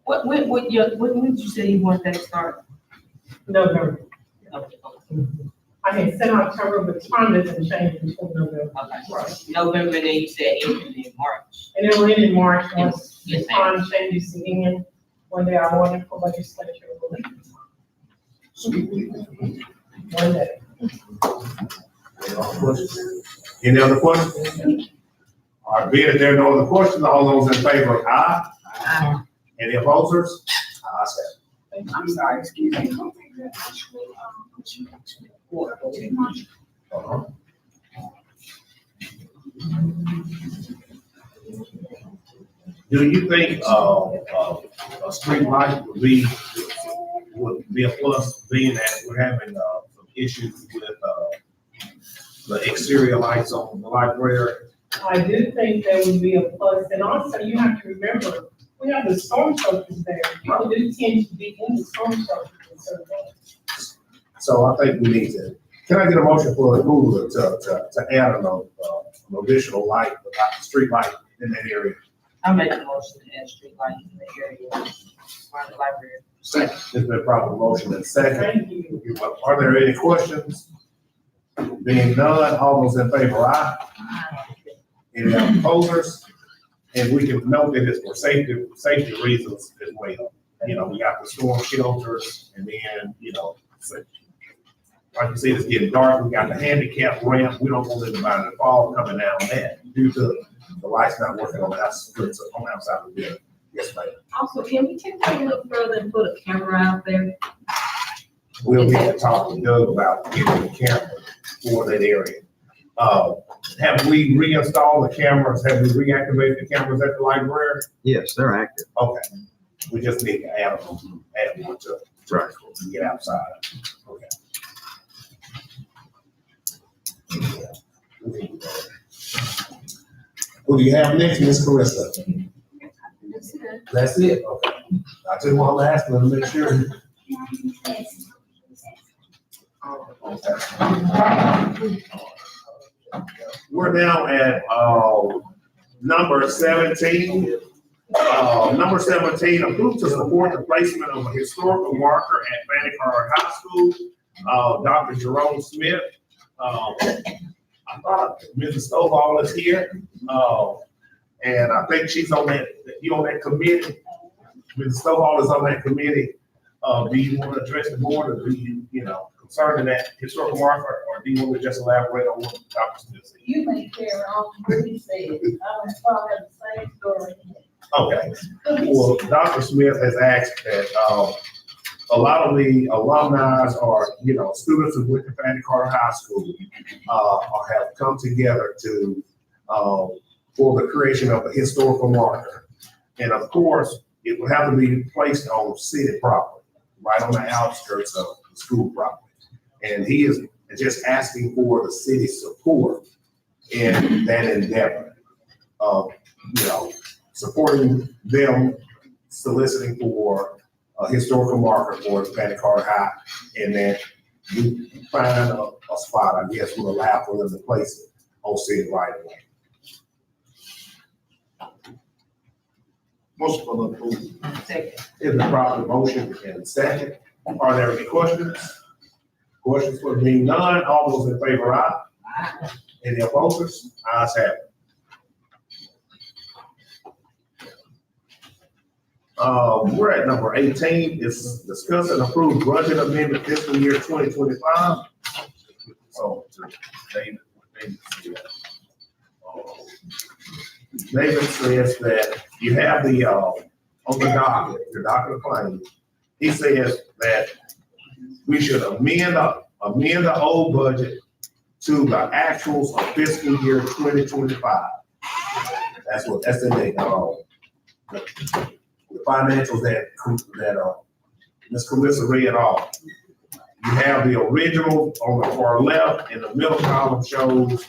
C: When did you say you want that to start?
M: November.
C: Okay.
M: I can send October, but time doesn't change until November.
C: Okay. November, then you said ending in March.
M: And it'll end in March once the
C: Yes, ma'am.
M: time changes again. One day I wanted for legislature will leave. One day.
A: Any other questions? All right, being that there are no other questions, all those in favor, aye?
C: Aye.
A: Any opposers? Ayes have it.
E: I'm sorry, excuse me.
A: Uh-huh. Do you think, a street light would be a plus, being that we're having, some issues with, the exterior lights on the library?
M: I do think that would be a plus, and also you have to remember, we have the storm shelters there. People do tend to be in the storm shelters in certain days.
A: So I think we need to, can I get a motion for the Hoover to add an additional light, a street light in that area?
C: I make a motion to add street lighting in the area around the library.
A: Second. There's been a proper motion and second.
M: Thank you.
A: Are there any questions? Being none, all those in favor, aye? Any opposers? And we can note that it's for safety reasons as well. You know, we got the storm shelters and then, you know, like you said, it's getting dark. We got the handicap ramp. We don't want anybody to fall coming down that due to the lights not working on the outside of the building. Yes, ma'am.
C: Also, can we take that a little further and put a camera out there?
A: We'll need to talk to Doug about getting the camera for that area. Have we reinstalled the cameras? Have we reactivated the cameras at the library?
K: Yes, they're active.
A: Okay. We just need to add one to get outside. Okay. Who do you have next, Ms. Carissa? That's it? Okay. I just want to ask them to make sure. We're now at, number 17. Number 17, approved to support the placement of a historical marker at Fanny Carr High School. Dr. Jerome Smith. I thought Mrs. Stovall is here. And I think she's on that, you on that committee. Mrs. Stovall is on that committee. Do you want to address the board, or do you know, concerning that historical marker, or do you want to just elaborate on what Dr. Smith said?
N: You may carry on what he said. I was probably have the same story.
A: Okay. Well, Dr. Smith has asked that, a lot of the alumni or, you know, students who went to Fanny Carter High School, have come together to, for the creation of a historical marker. And of course, it would have to be placed on city property, right on the outskirts of the school property. And he is just asking for the city's support in that endeavor of, you know, supporting them, soliciting for a historical marker for Fanny Carter High, and that we find a spot, I guess, will allow for them to place it on city right away.
B: Motion for the approval.
C: Second.
A: Is the proper motion and second? Are there any questions? Questions for being none? All those in favor, aye? Any opposers? Ayes have it. We're at number 18, is discuss and approve budget amendment fiscal year 2025. So, David says that you have the, on the docket, your docket of claims, he says that we should amend the old budget to the actuals of fiscal year 2025. That's the date, the financials that Ms. Carissa read off. You have the original on the far left, and the middle column shows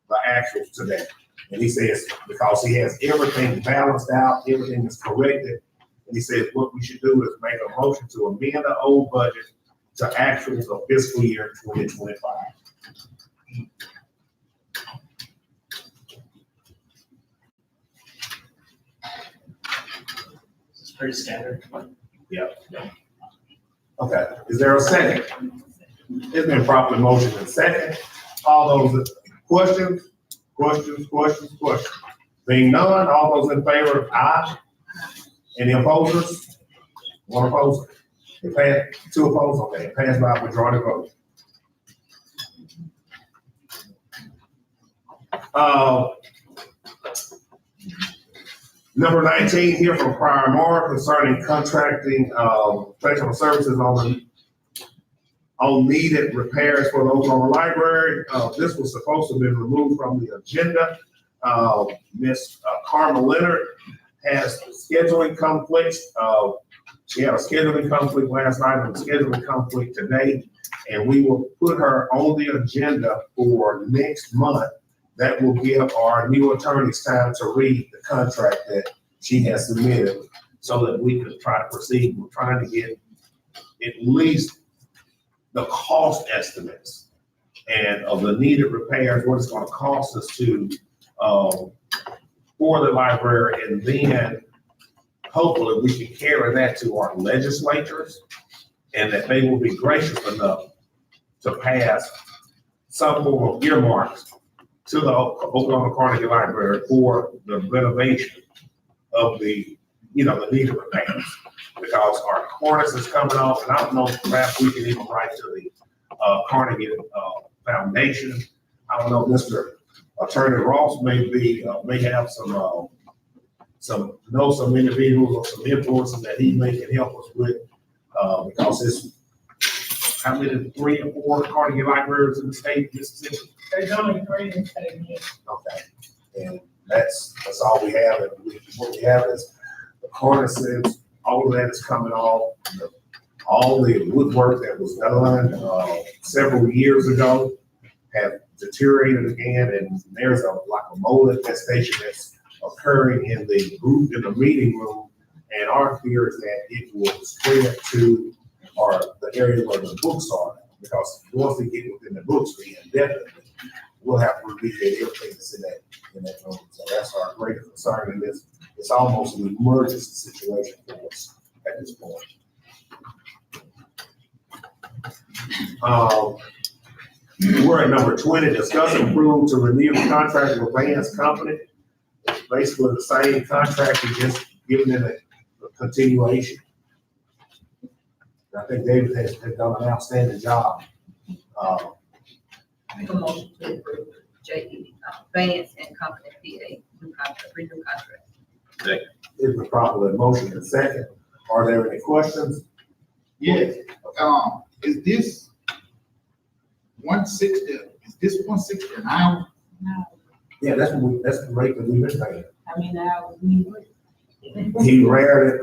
A: the actuals today. And he says, because he has everything balanced out, everything is corrected, and he says what we should do is make a motion to amend the old budget to actuals of fiscal year 2025.
D: It's pretty standard.
A: Yep. Okay, is there a second? It's been properly motioned and second. All those questions? Being none, all those in favor, aye. Any opposers? One opposer. It passed, two opposed, okay, it passed by majority vote. Number 19 here from Prior Mark concerning contracting professional services on needed repairs for the Okolona Library. This was supposed to have been removed from the agenda. Miss Carmen Leonard has scheduling conflicts. She had a scheduling conflict last night and a scheduling conflict today, and we will put her on the agenda for next month. That will give our new attorneys time to read the contract that she has submitted so that we can try to proceed. We're trying to get at least the cost estimates and of the needed repairs, what it's going to cost us to for the library, and then hopefully we can carry that to our legislators and that they will be gracious enough to pass some form of earmarks to the Okolona Carnegie Library for the renovation of the needed repairs. Because our cornice is coming off, and I don't know if perhaps we can even write to the Carnegie Foundation. I don't know, Mr. Attorney Ross may have some individuals or some influences that he may can help us with, because it's how many, 3 or 4 Carnegie libraries in the state of Mississippi?
M: There's only 3 in the state here.
A: Okay, and that's all we have, and what we have is the cornices, all of that is coming off. All the woodwork that was done several years ago have deteriorated again, and there's a mold infestation that's occurring in the meeting room, and our fear is that it will spread to the area where the books are, because once we get within the books, we indefinitely we'll have to remediate everything that's in that room. So that's our greatest concern, and it's almost an emergency situation for us at this point. We're at number 20, discuss and approve to renew the contract with Vance Company. It's basically the same contract, we just giving it a continuation. I think David has done an outstanding job.
C: Make a motion to approve J.E. Vance and Company PA, renew contract.
A: Is the proper motion and second? Are there any questions?
B: Yes, is this 160, is this 160 an hour?
N: No,
A: Yeah, that's the rate that we've been paying.
N: I mean, hours we work.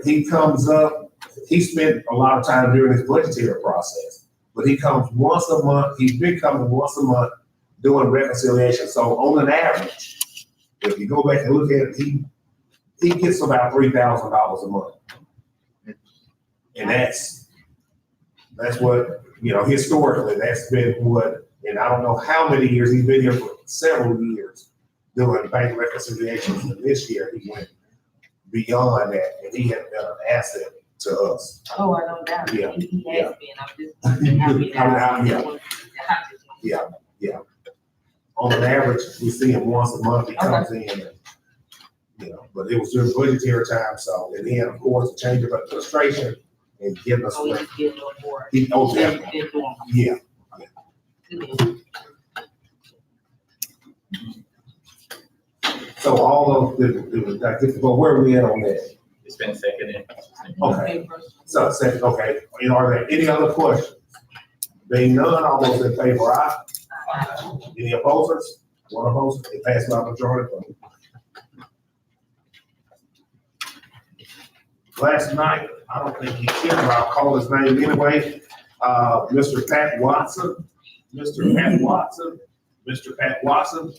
A: He comes up, he spent a lot of time during his budgetary process, but he comes once a month, he's been coming once a month doing reconciliation. So on an average, if you go back and look at it, he gets about $3,000 a month. And That's what, historically, that's been what, and I don't know how many years, he's been here for several years doing bank reconciliations. And this year, he went beyond that, and he has been an asset to us.
C: Oh, I know that.
A: Yeah.
C: He
A: Yeah.
C: has been, I'm just happy that.
A: Yeah. On an average, we see him once a month, he comes in, and, but it was during budgetary time, so, and then, of course, the change of administration and getting us.
C: Oh, he's getting on board.
A: Yeah. So all of but where are we at on that?
D: It's been seconded.
A: Okay. So second, okay, are there any other questions? Being none, all those in favor, aye? Any opposers? One opposer, it passed by majority vote. Last night, I don't think he did, but I'll call his name anyway. Mr. Pat Watson. Mr. Pat Watson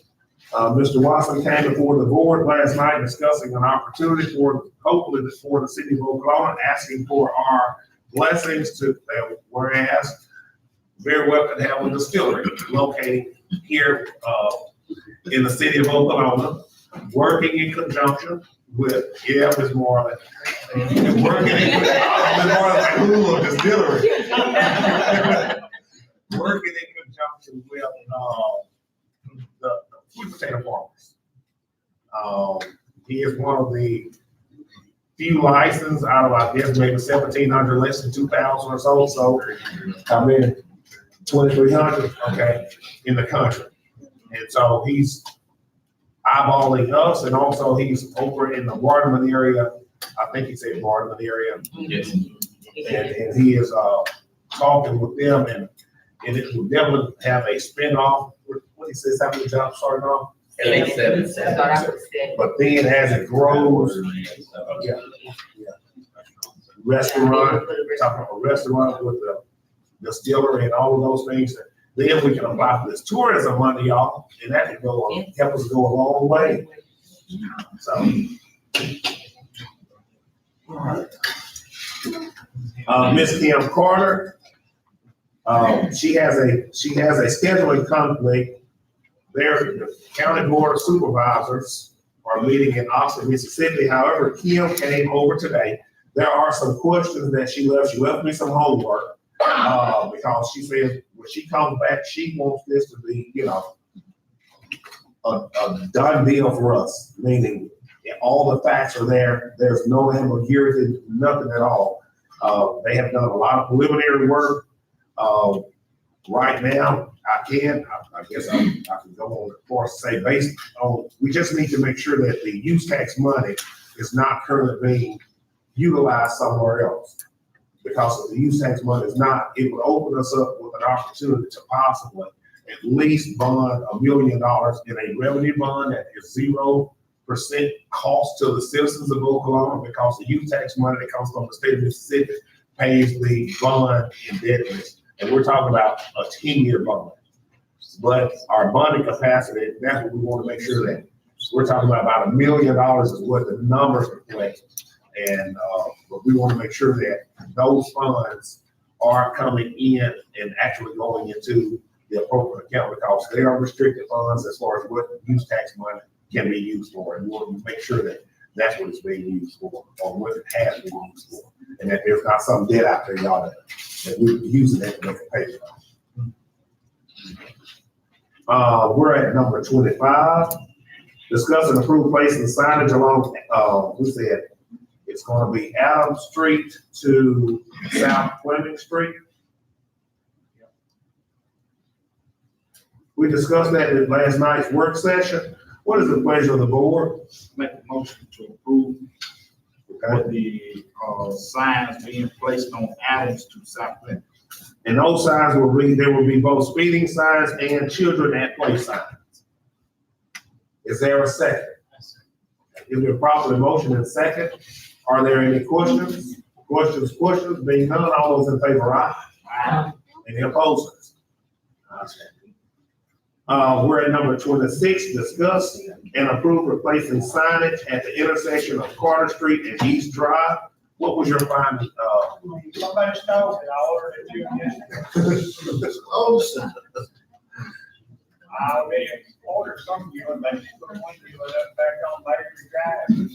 A: came before the board last night discussing an opportunity hopefully for the city of Okolona, asking for our blessings to, whereas very well could have a distillery located here in the city of Okolona, working in conjunction with, Ms. Marlin, working in distillery. Working in conjunction with the sweet potato farmers. He is one of the few licenses out of, I guess, maybe 1,700, less than 2,000 or so. So, how many? 2,300, okay, in the country. And so he's eyeballing us, and also he's over in the Waterman area. I think he said Waterman area.
D: Yes.
A: And he is talking with them, and it will definitely have a spinoff. What he says, how many jobs starting off? But then as it grows, restaurant, talking about a restaurant with the distillery and all of those things, then we can apply for this tourism money, y'all, and that can help us go a long way. So. All right. Miss Kim Carter, she has a scheduling conflict. The county board of supervisors are meeting in Oxford, Mississippi. However, Kim came over today. There are some questions that she left. She left me some homework because she said when she comes back, she wants this to be, a done deal for us, meaning all the facts are there. There's no ambiguity, nothing at all. They have done a lot of preliminary work. Right now, I guess I can go on as far as to say based on, we just need to make sure that the use tax money is not currently being utilized somewhere else. Because if the use tax money is not, it would open us up with an opportunity to possibly at least bond $1 million in a revenue bond that is 0% cost to the citizens of Okolona, because the use tax money that comes from the state of Mississippi pays the bond indebtedness. And we're talking about a 10-year bond. But our bonding capacity, that's what we want to make sure that we're talking about $1 million is what the numbers reflect. And but we want to make sure that those funds are coming in and actually going into the appropriate account, because they are restricted funds as far as what use tax money can be used for. And we want to make sure that that's what it's being used for, or what it has been used for. And that there's not some debt out there, y'all, that we're using that to make a payment. We're at number 25. Discuss and approve placing signage along, we said it's going to be Adams Street to South Fleming Street. We discussed that in last night's work session. What is the pleasure of the board?
B: Make a motion to approve with the signs being placed on Adams to South Bend.
A: And those signs there will be both speeding signs and children at play signs. Is there a second? Is there properly motion and second? Are there any questions? Questions? Being none, all those in favor, aye? Aye. Any opposers? We're at number 26, discuss and approve replacing signage at the intersection of Carter Street and East Drive. What was your finding?
G: Somebody stole it, I ordered it to you yesterday. I already ordered some of you, and they put one of you up back on Bakery Drive.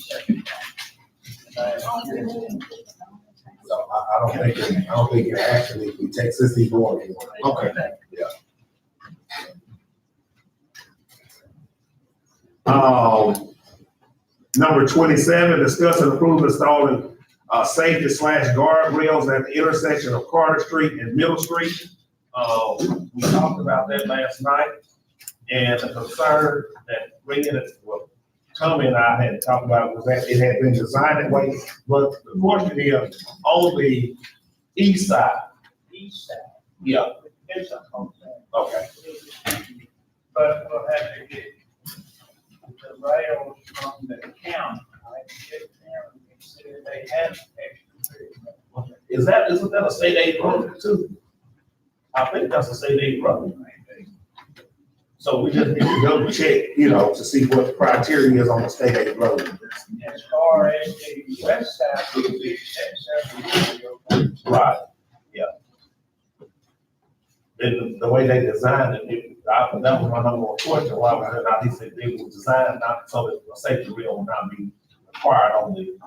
A: So I don't think it actually, we take since he bought it. Okay. Yeah. Number 27, discuss and approve installing safety / guardrails at the intersection of Carter Street and Middle Street. We talked about that last night, and the concern that Tommy and I had talked about was that it had been designed that way, but the question is on the east side.
G: East side.
A: Yeah.
G: It's a home side.
A: Okay.
G: But we'll have to get the rails from the county. I get them and see if they have extra.
A: Isn't that a state aid program too? I think that's a state aid program. So we just need to double check, to see what the criteria is on the state aid road.
G: As far as the west side, we fixed that several years ago.
A: Right, yeah. And the way they designed it, that was my number one question, why was it not, he said it was designed not so that a safety rail would not be required on the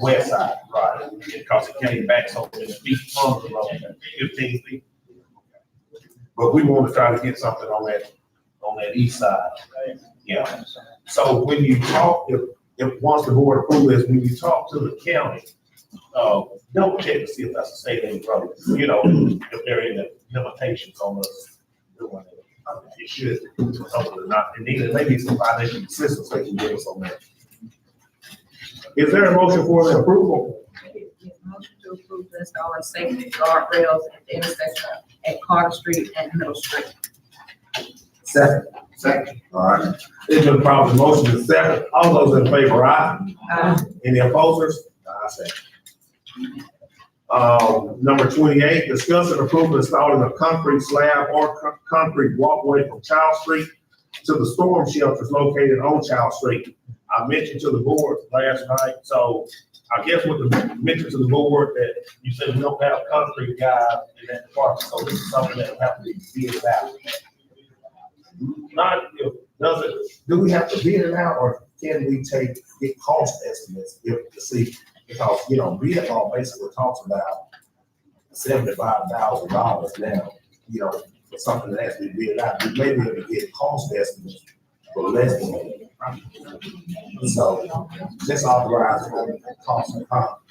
A: west side, right? Because it came back so many feet from the road, 15 feet. But we want to try to get something on that east side. Yeah. So when you talk, if once the board approves this, when you talk to the county, double check to see if that's a state aid road. If there are any limitations on us doing it. It should. Maybe some financial assistance they can give us on that. Is there a motion for the approval?
C: Motion to approve the installing safety guardrails at the intersection at Carter Street and Middle Street.
A: Second. All right. It's been properly motion is second. All those in favor, aye.
C: Aye.
A: Any opposers? I say. Number 28, discuss and approve installing a concrete slab or concrete walkway from Child Street to the storm shelters located on Child Street. I mentioned to the board last night, so I guess with the mention to the board that you said we don't have concrete guys in that department, so this is something that will have to be bid out. Do we have to bid it out, or can we get cost estimates to see? Because, bid law basically talks about $75,000 now, for something that has to be bid out. We may be able to get cost estimates for less than that. So just authorize the cost and cost.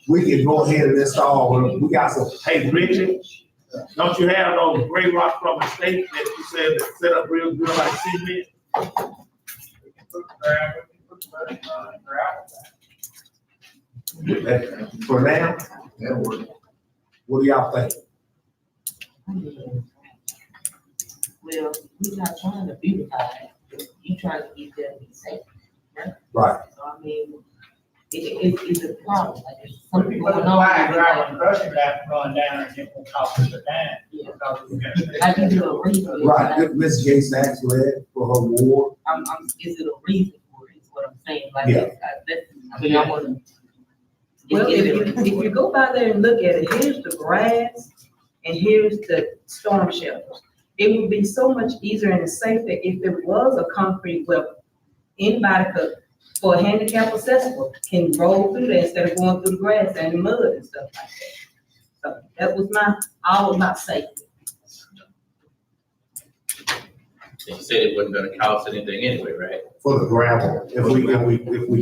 A: We can go ahead and install, we got some, hey, Richard, don't you have those gray rocks from the state that you said that set up real good like cement? For now, that'll work. What do y'all think?
N: Well, we're not trying to beautify it, you trying to keep them safe, right?
A: Right.
N: So I mean, it's a problem, like, there's
G: When
N: something
G: you put
N: going
G: the
N: on.
G: flag right, the crushing that run down and it will cost us a dime.
N: Yeah.
G: Because we're gonna-
N: I can do a reason.
A: Right, Ms. J. Sachs led for her ward.
N: Is it a reason for it, is what I'm saying, like,
A: Yeah.
N: I mean, I wanna.
C: Well, if you go by there and look at it, here's the grass and here's the storm shelters. It would be so much easier and safer if there was a concrete where anybody could, for a handicap accessible, can roll through there instead of going through the grass and the mud and stuff like that. So that was all about safety.
D: You said it wasn't gonna cost anything anyway, right?
A: For the gravel, if we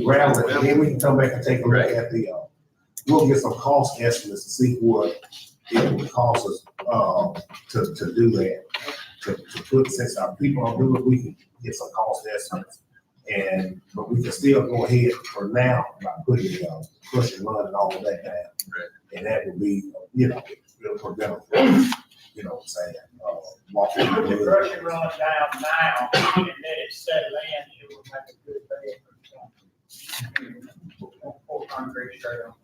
A: gravel it, then we can come back and take a look at we'll get some cost estimates to see what it would cost us, to do that. To put, since our people don't do it, we can get some cost estimates. But we can still go ahead for now by putting, push and run and all of that down.
D: Right.
A: And that would be, it'll prevent, what I'm saying, walking.
G: Put the crushing run down now and let it settle in, it will make a good bed for something. Pour concrete straight on.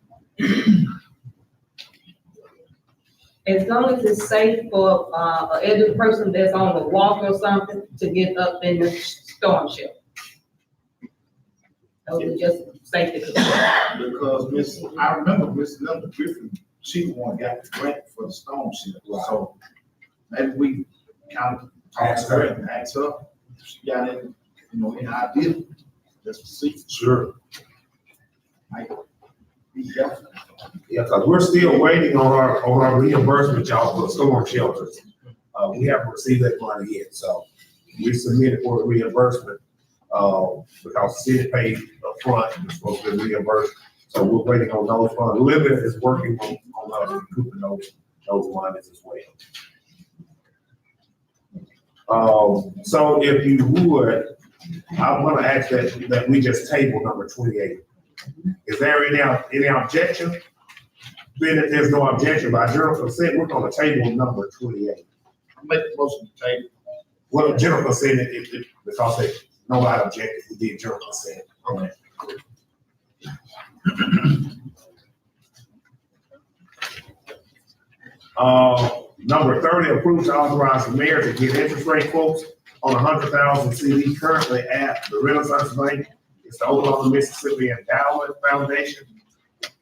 C: As long as it's safe for, an elderly person that's on a walk or something to get up in the storm shelter. Those are just safety concerns.
B: Because I remember Miss Linda Griffin, she the one got the grant for the storm shelter. So maybe we kind of ask her and ask her if she got any, any idea, just to see.
A: Sure.
B: Might be helpful.
A: Yeah, because we're still waiting on our reimbursement, y'all, for the storm shelters. We haven't received that money yet, so we submitted for the reimbursement, because the city paid upfront and we're supposed to be reimbursed. So we're waiting on those funds. Libya is working on us recouping those monies as well. So if you would, I'm gonna ask that we just table number 28. Is there any objection? Being that there's no objection by general consent, we're gonna table number 28.
B: Make the motion to table.
A: Well, general consent, because they, nobody objected, we did general consent.
B: Okay.
A: Number 30, approve to authorize the mayor to get interest rate quotes on 100,000 CD currently at the Renaissance Bank. It's the Okolona, Mississippi Endowment Foundation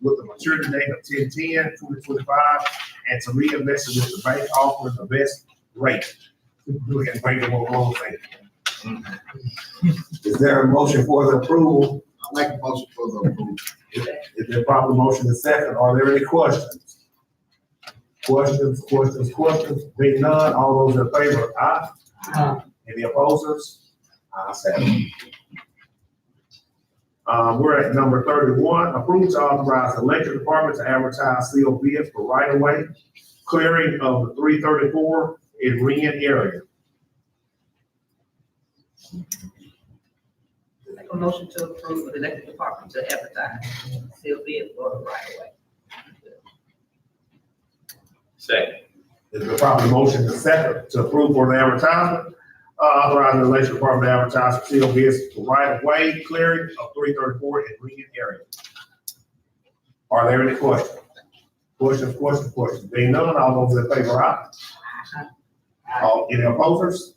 A: with the maturity date of 10/10/2025 and to reinvest it with the bank offering the best rate. We can bring them along. Is there a motion for the approval?
B: I'll make a motion for the approval.
A: Is there a proper motion and second? Are there any questions? Questions? Being none, all those in favor, aye?
N: Aye.
A: Any opposers? Ayes have it. We're at number 31, approve to authorize the electric department to advertise sealed bids for right-of-way clearing of the 334 in Ren area.
C: Make a motion to approve the electric department to advertise, seal bid for the right away.
D: Second.
A: Is the proper motion and second to approve for the advertisement? Authorizing the electric department to advertise for sealed bids for right-of-way clearing of 334 in Ren area. Are there any questions? Questions? Being none, all those in favor, aye? Any opposers?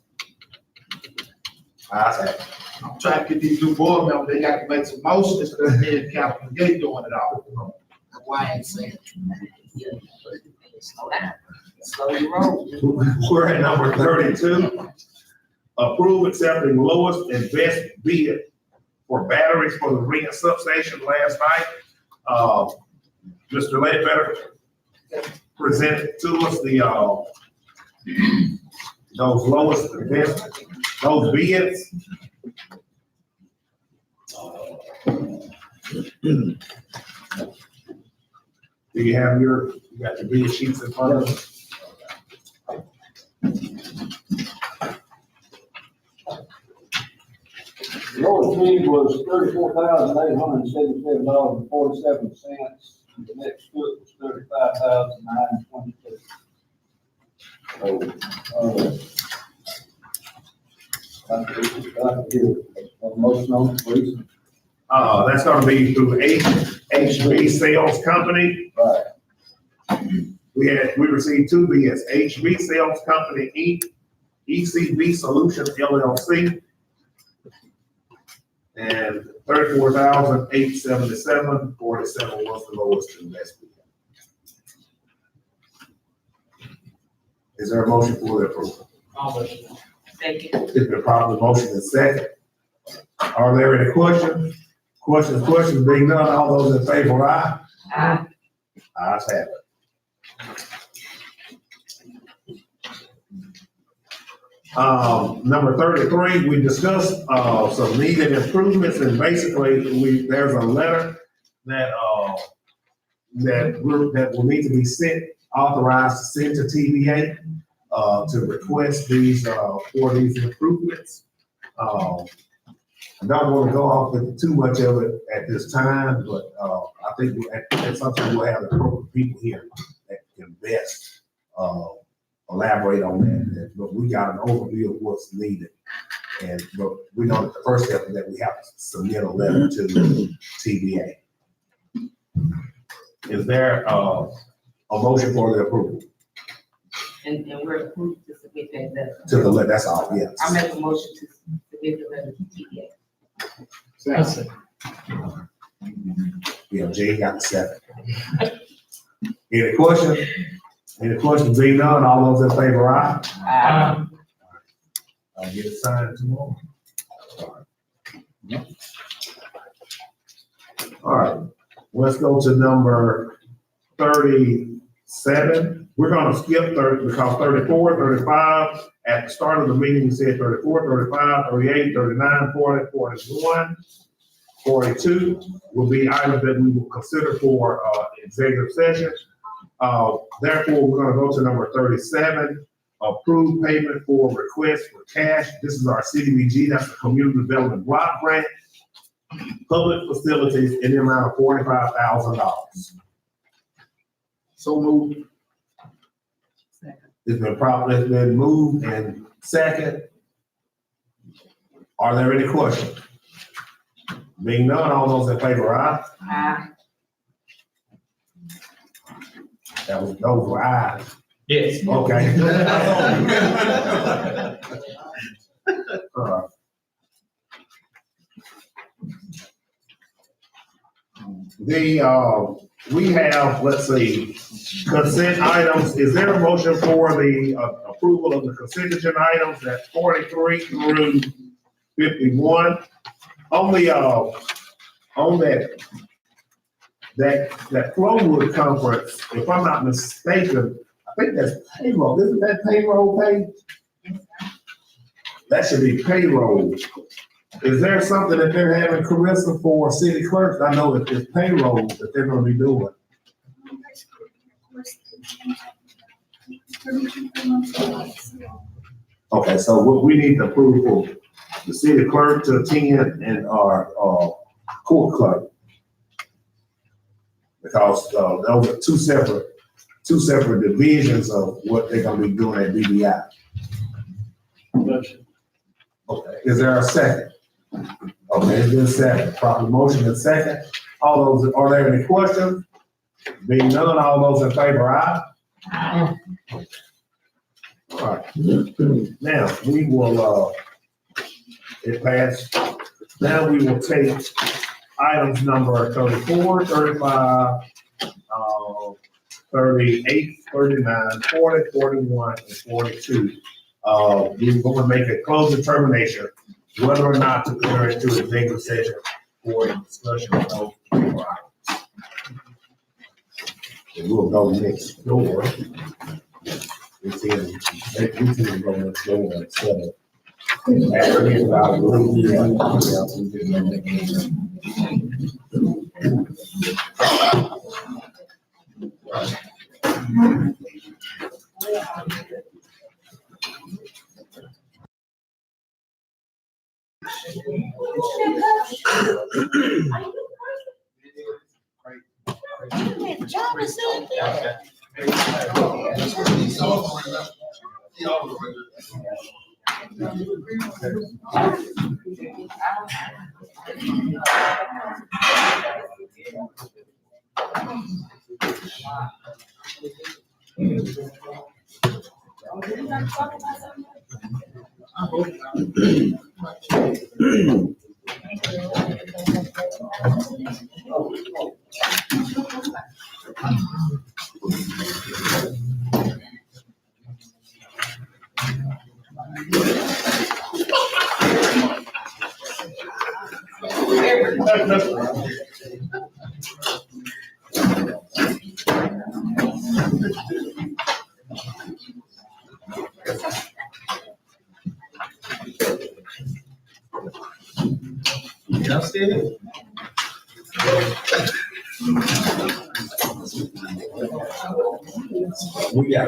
A: Ayes have it.
B: I'm trying to get these new board members, they got to make some motion instead of head Captain Gay doing it all. That's why I ain't saying.
N: Slow down. Slow your roll.
A: We're at number 32. Approve accepting lowest and best bid for batteries for the Ren substation last night. Mr. Ledbetter presented to us those lowest and best, those bids. Do you have you got your bid sheets in front of you?
L: The lowest bid was $34,877.47. The next foot was $35,922. So, motion on, please.
A: That's gonna be through HB Sales Company.
L: Right.
A: We received two bids, HB Sales Company, Inc., ECB Solutions LLC, and $34,877.47 was the lowest and best bid. Is there a motion for the approval?
C: Second.
A: It's been properly motion and second. Are there any questions? Questions being none, all those in favor, aye?
C: Aye.
A: Ayes have it. Number 33, we discussed, some needed improvements, and basically, there's a letter that will need to be sent, authorized to send to TVA, to request these, for these improvements. I don't want to go off with too much of it at this time, but, I think at some time we'll have the appropriate people here that can best, elaborate on that. But we got an overview of what's needed. But we know that the first step is that we have to submit a letter to TVA. Is there, a motion for the approval?
C: And we're approved to submit that letter.
A: To the letter, that's all, yes.
C: I make a motion to submit the letter to TVA.
A: Yeah, Jay got the second. Any questions? Any questions? Being none, all those in favor, aye?
N: Aye.
A: I'll get it signed tomorrow. All right, let's go to number 37. We're gonna skip 30 because 34, 35, at the start of the meeting, we said 34, 35, 38, 39, 40, 41, 42 will be items that we will consider for executive session. Therefore, we're gonna go to number 37, approve payment for request for cash. This is our CDBG, that's the Community Development Block Grant. Public facilities in the amount of $45,000.
B: So moved.
A: It's been moved and second. Are there any questions? Being none, all those in favor, aye?
N: Aye.
A: Those were aye.
D: Yes.
A: Okay. We have, let's see, consent items. Is there a motion for the approval of the consent agenda items at 43 through 51? On that Flowood conference, if I'm not mistaken, I think that's payroll. Isn't that payroll pay? That should be payroll. Is there something that they're having, Carissa, for city clerks? I know that it's payroll that they're gonna be doing. Okay, so what we need to approve for the city clerk to attend and our court clerk. Because those are two separate divisions of what they're gonna be doing at BBI. Okay, is there a second? Okay, it's been second. Proper motion and second. All those, are there any questions? Being none, all those in favor, aye?
N: Aye.
A: All right. Now, we will, it passed. Now we will take items number 34, 35, 38, 39, 40, 41, and 42. We're going to make a closed determination whether or not to enter into executive session for a discussion of those 4 items. And we'll go next door. We can go next door instead of.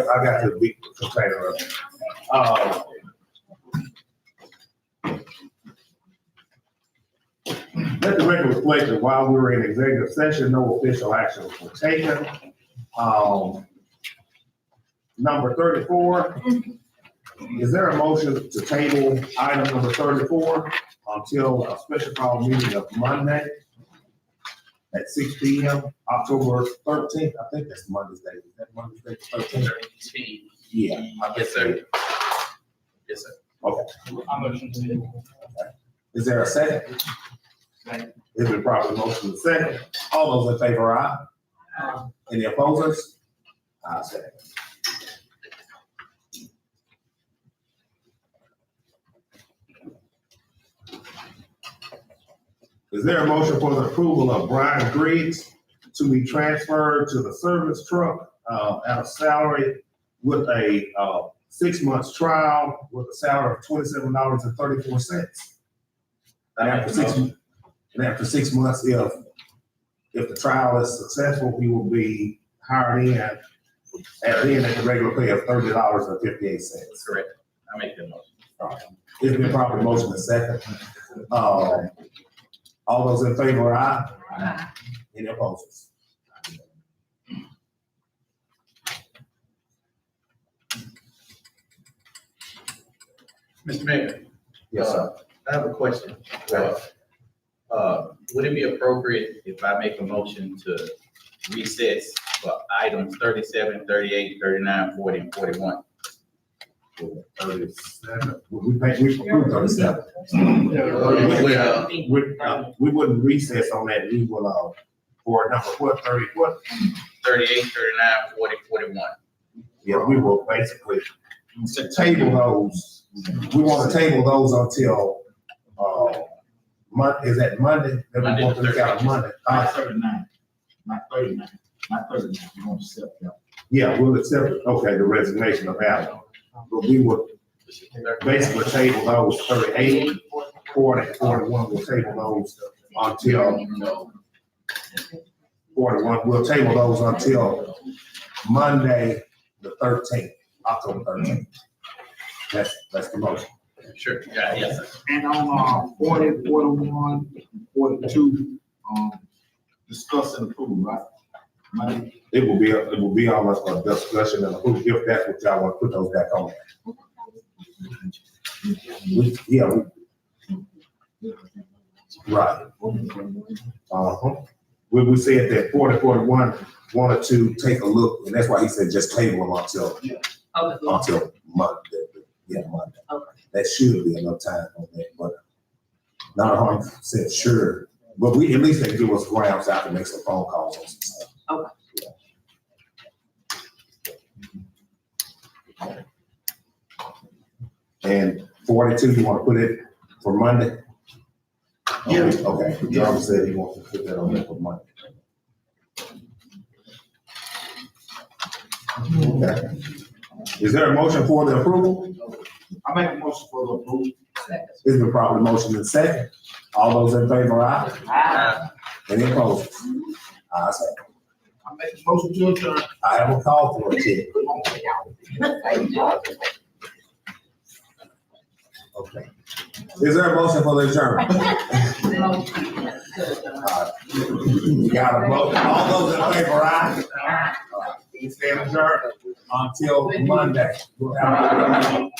A: I got the big container of let the record reflect that while we were in executive session, no official actions were taken. Number 34, is there a motion to table item number 34 until a special call meeting of Monday at 6 p.m., October 13th? I think that's Monday's date. Is that Monday's date, 13th? Yeah.
D: Yes, sir. Yes, sir.
A: Okay.
G: I motion to table.
A: Is there a second? It's been properly motion and second. All those in favor, aye. Any opposers? Ayes have it. Is there a motion for the approval of Brian Griggs to be transferred to the service truck at a salary with a 6 months trial with a salary of $27.34? And after 6 months, if the trial is successful, he will be hired in at the regular pay of $30.58.
D: Correct. I make that motion.
A: It's been properly motion and second. All those in favor, aye.
C: Aye.
A: Any opposers?
D: Mr. Mayor,
A: Yes, sir.
D: I have a question. Would it be appropriate if I make a motion to recess for items 37, 38, 39, 40, and 41?
A: 37. We approved 37.
D: Well,
A: We wouldn't recess on that. We will, for number what, 30, what?
D: 38, 39, 40, 41.
A: Yeah, we will basically table those. We want to table those until, is that Monday? That we want to look out on Monday.
B: Not 39, not 39, not 39, we don't accept that.
A: Yeah, we'll accept it. Okay, the resignation of Alan. But we would basically table those 38, 40, 41. We'll table those until 41. We'll table those until Monday, the 13th, October 13th. That's the motion.
D: Sure, yeah, yes, sir.
B: And on 40, 41, 42, discuss and approve, right? Monday.
A: It will be almost a discussion and approval if that's what y'all want to put those back on. Right. We said that 40, 41 wanted to take a look, and that's why he said just table them until Monday. Yeah, Monday.
C: Okay.
A: That should be enough time on that, but not 100% sure. But we, at least they give us grounds out to make some phone calls on some stuff.
C: Okay.
A: And 42, you want to put it for Monday?
B: Yeah.
A: Okay, Jarvis said he wants to put that on there for Monday. Okay. Is there a motion for the approval?
B: I make a motion for the approval.
A: It's been properly motioned and second. All those in favor, aye?
C: Aye.
A: Any opposed? Ayes have it.
B: I make a motion to adjourn.
A: I have a call for it, Ted. Okay. Is there a motion for the adjournment? You got a vote. All those in favor, aye? We stand adjourned until Monday. We'll have a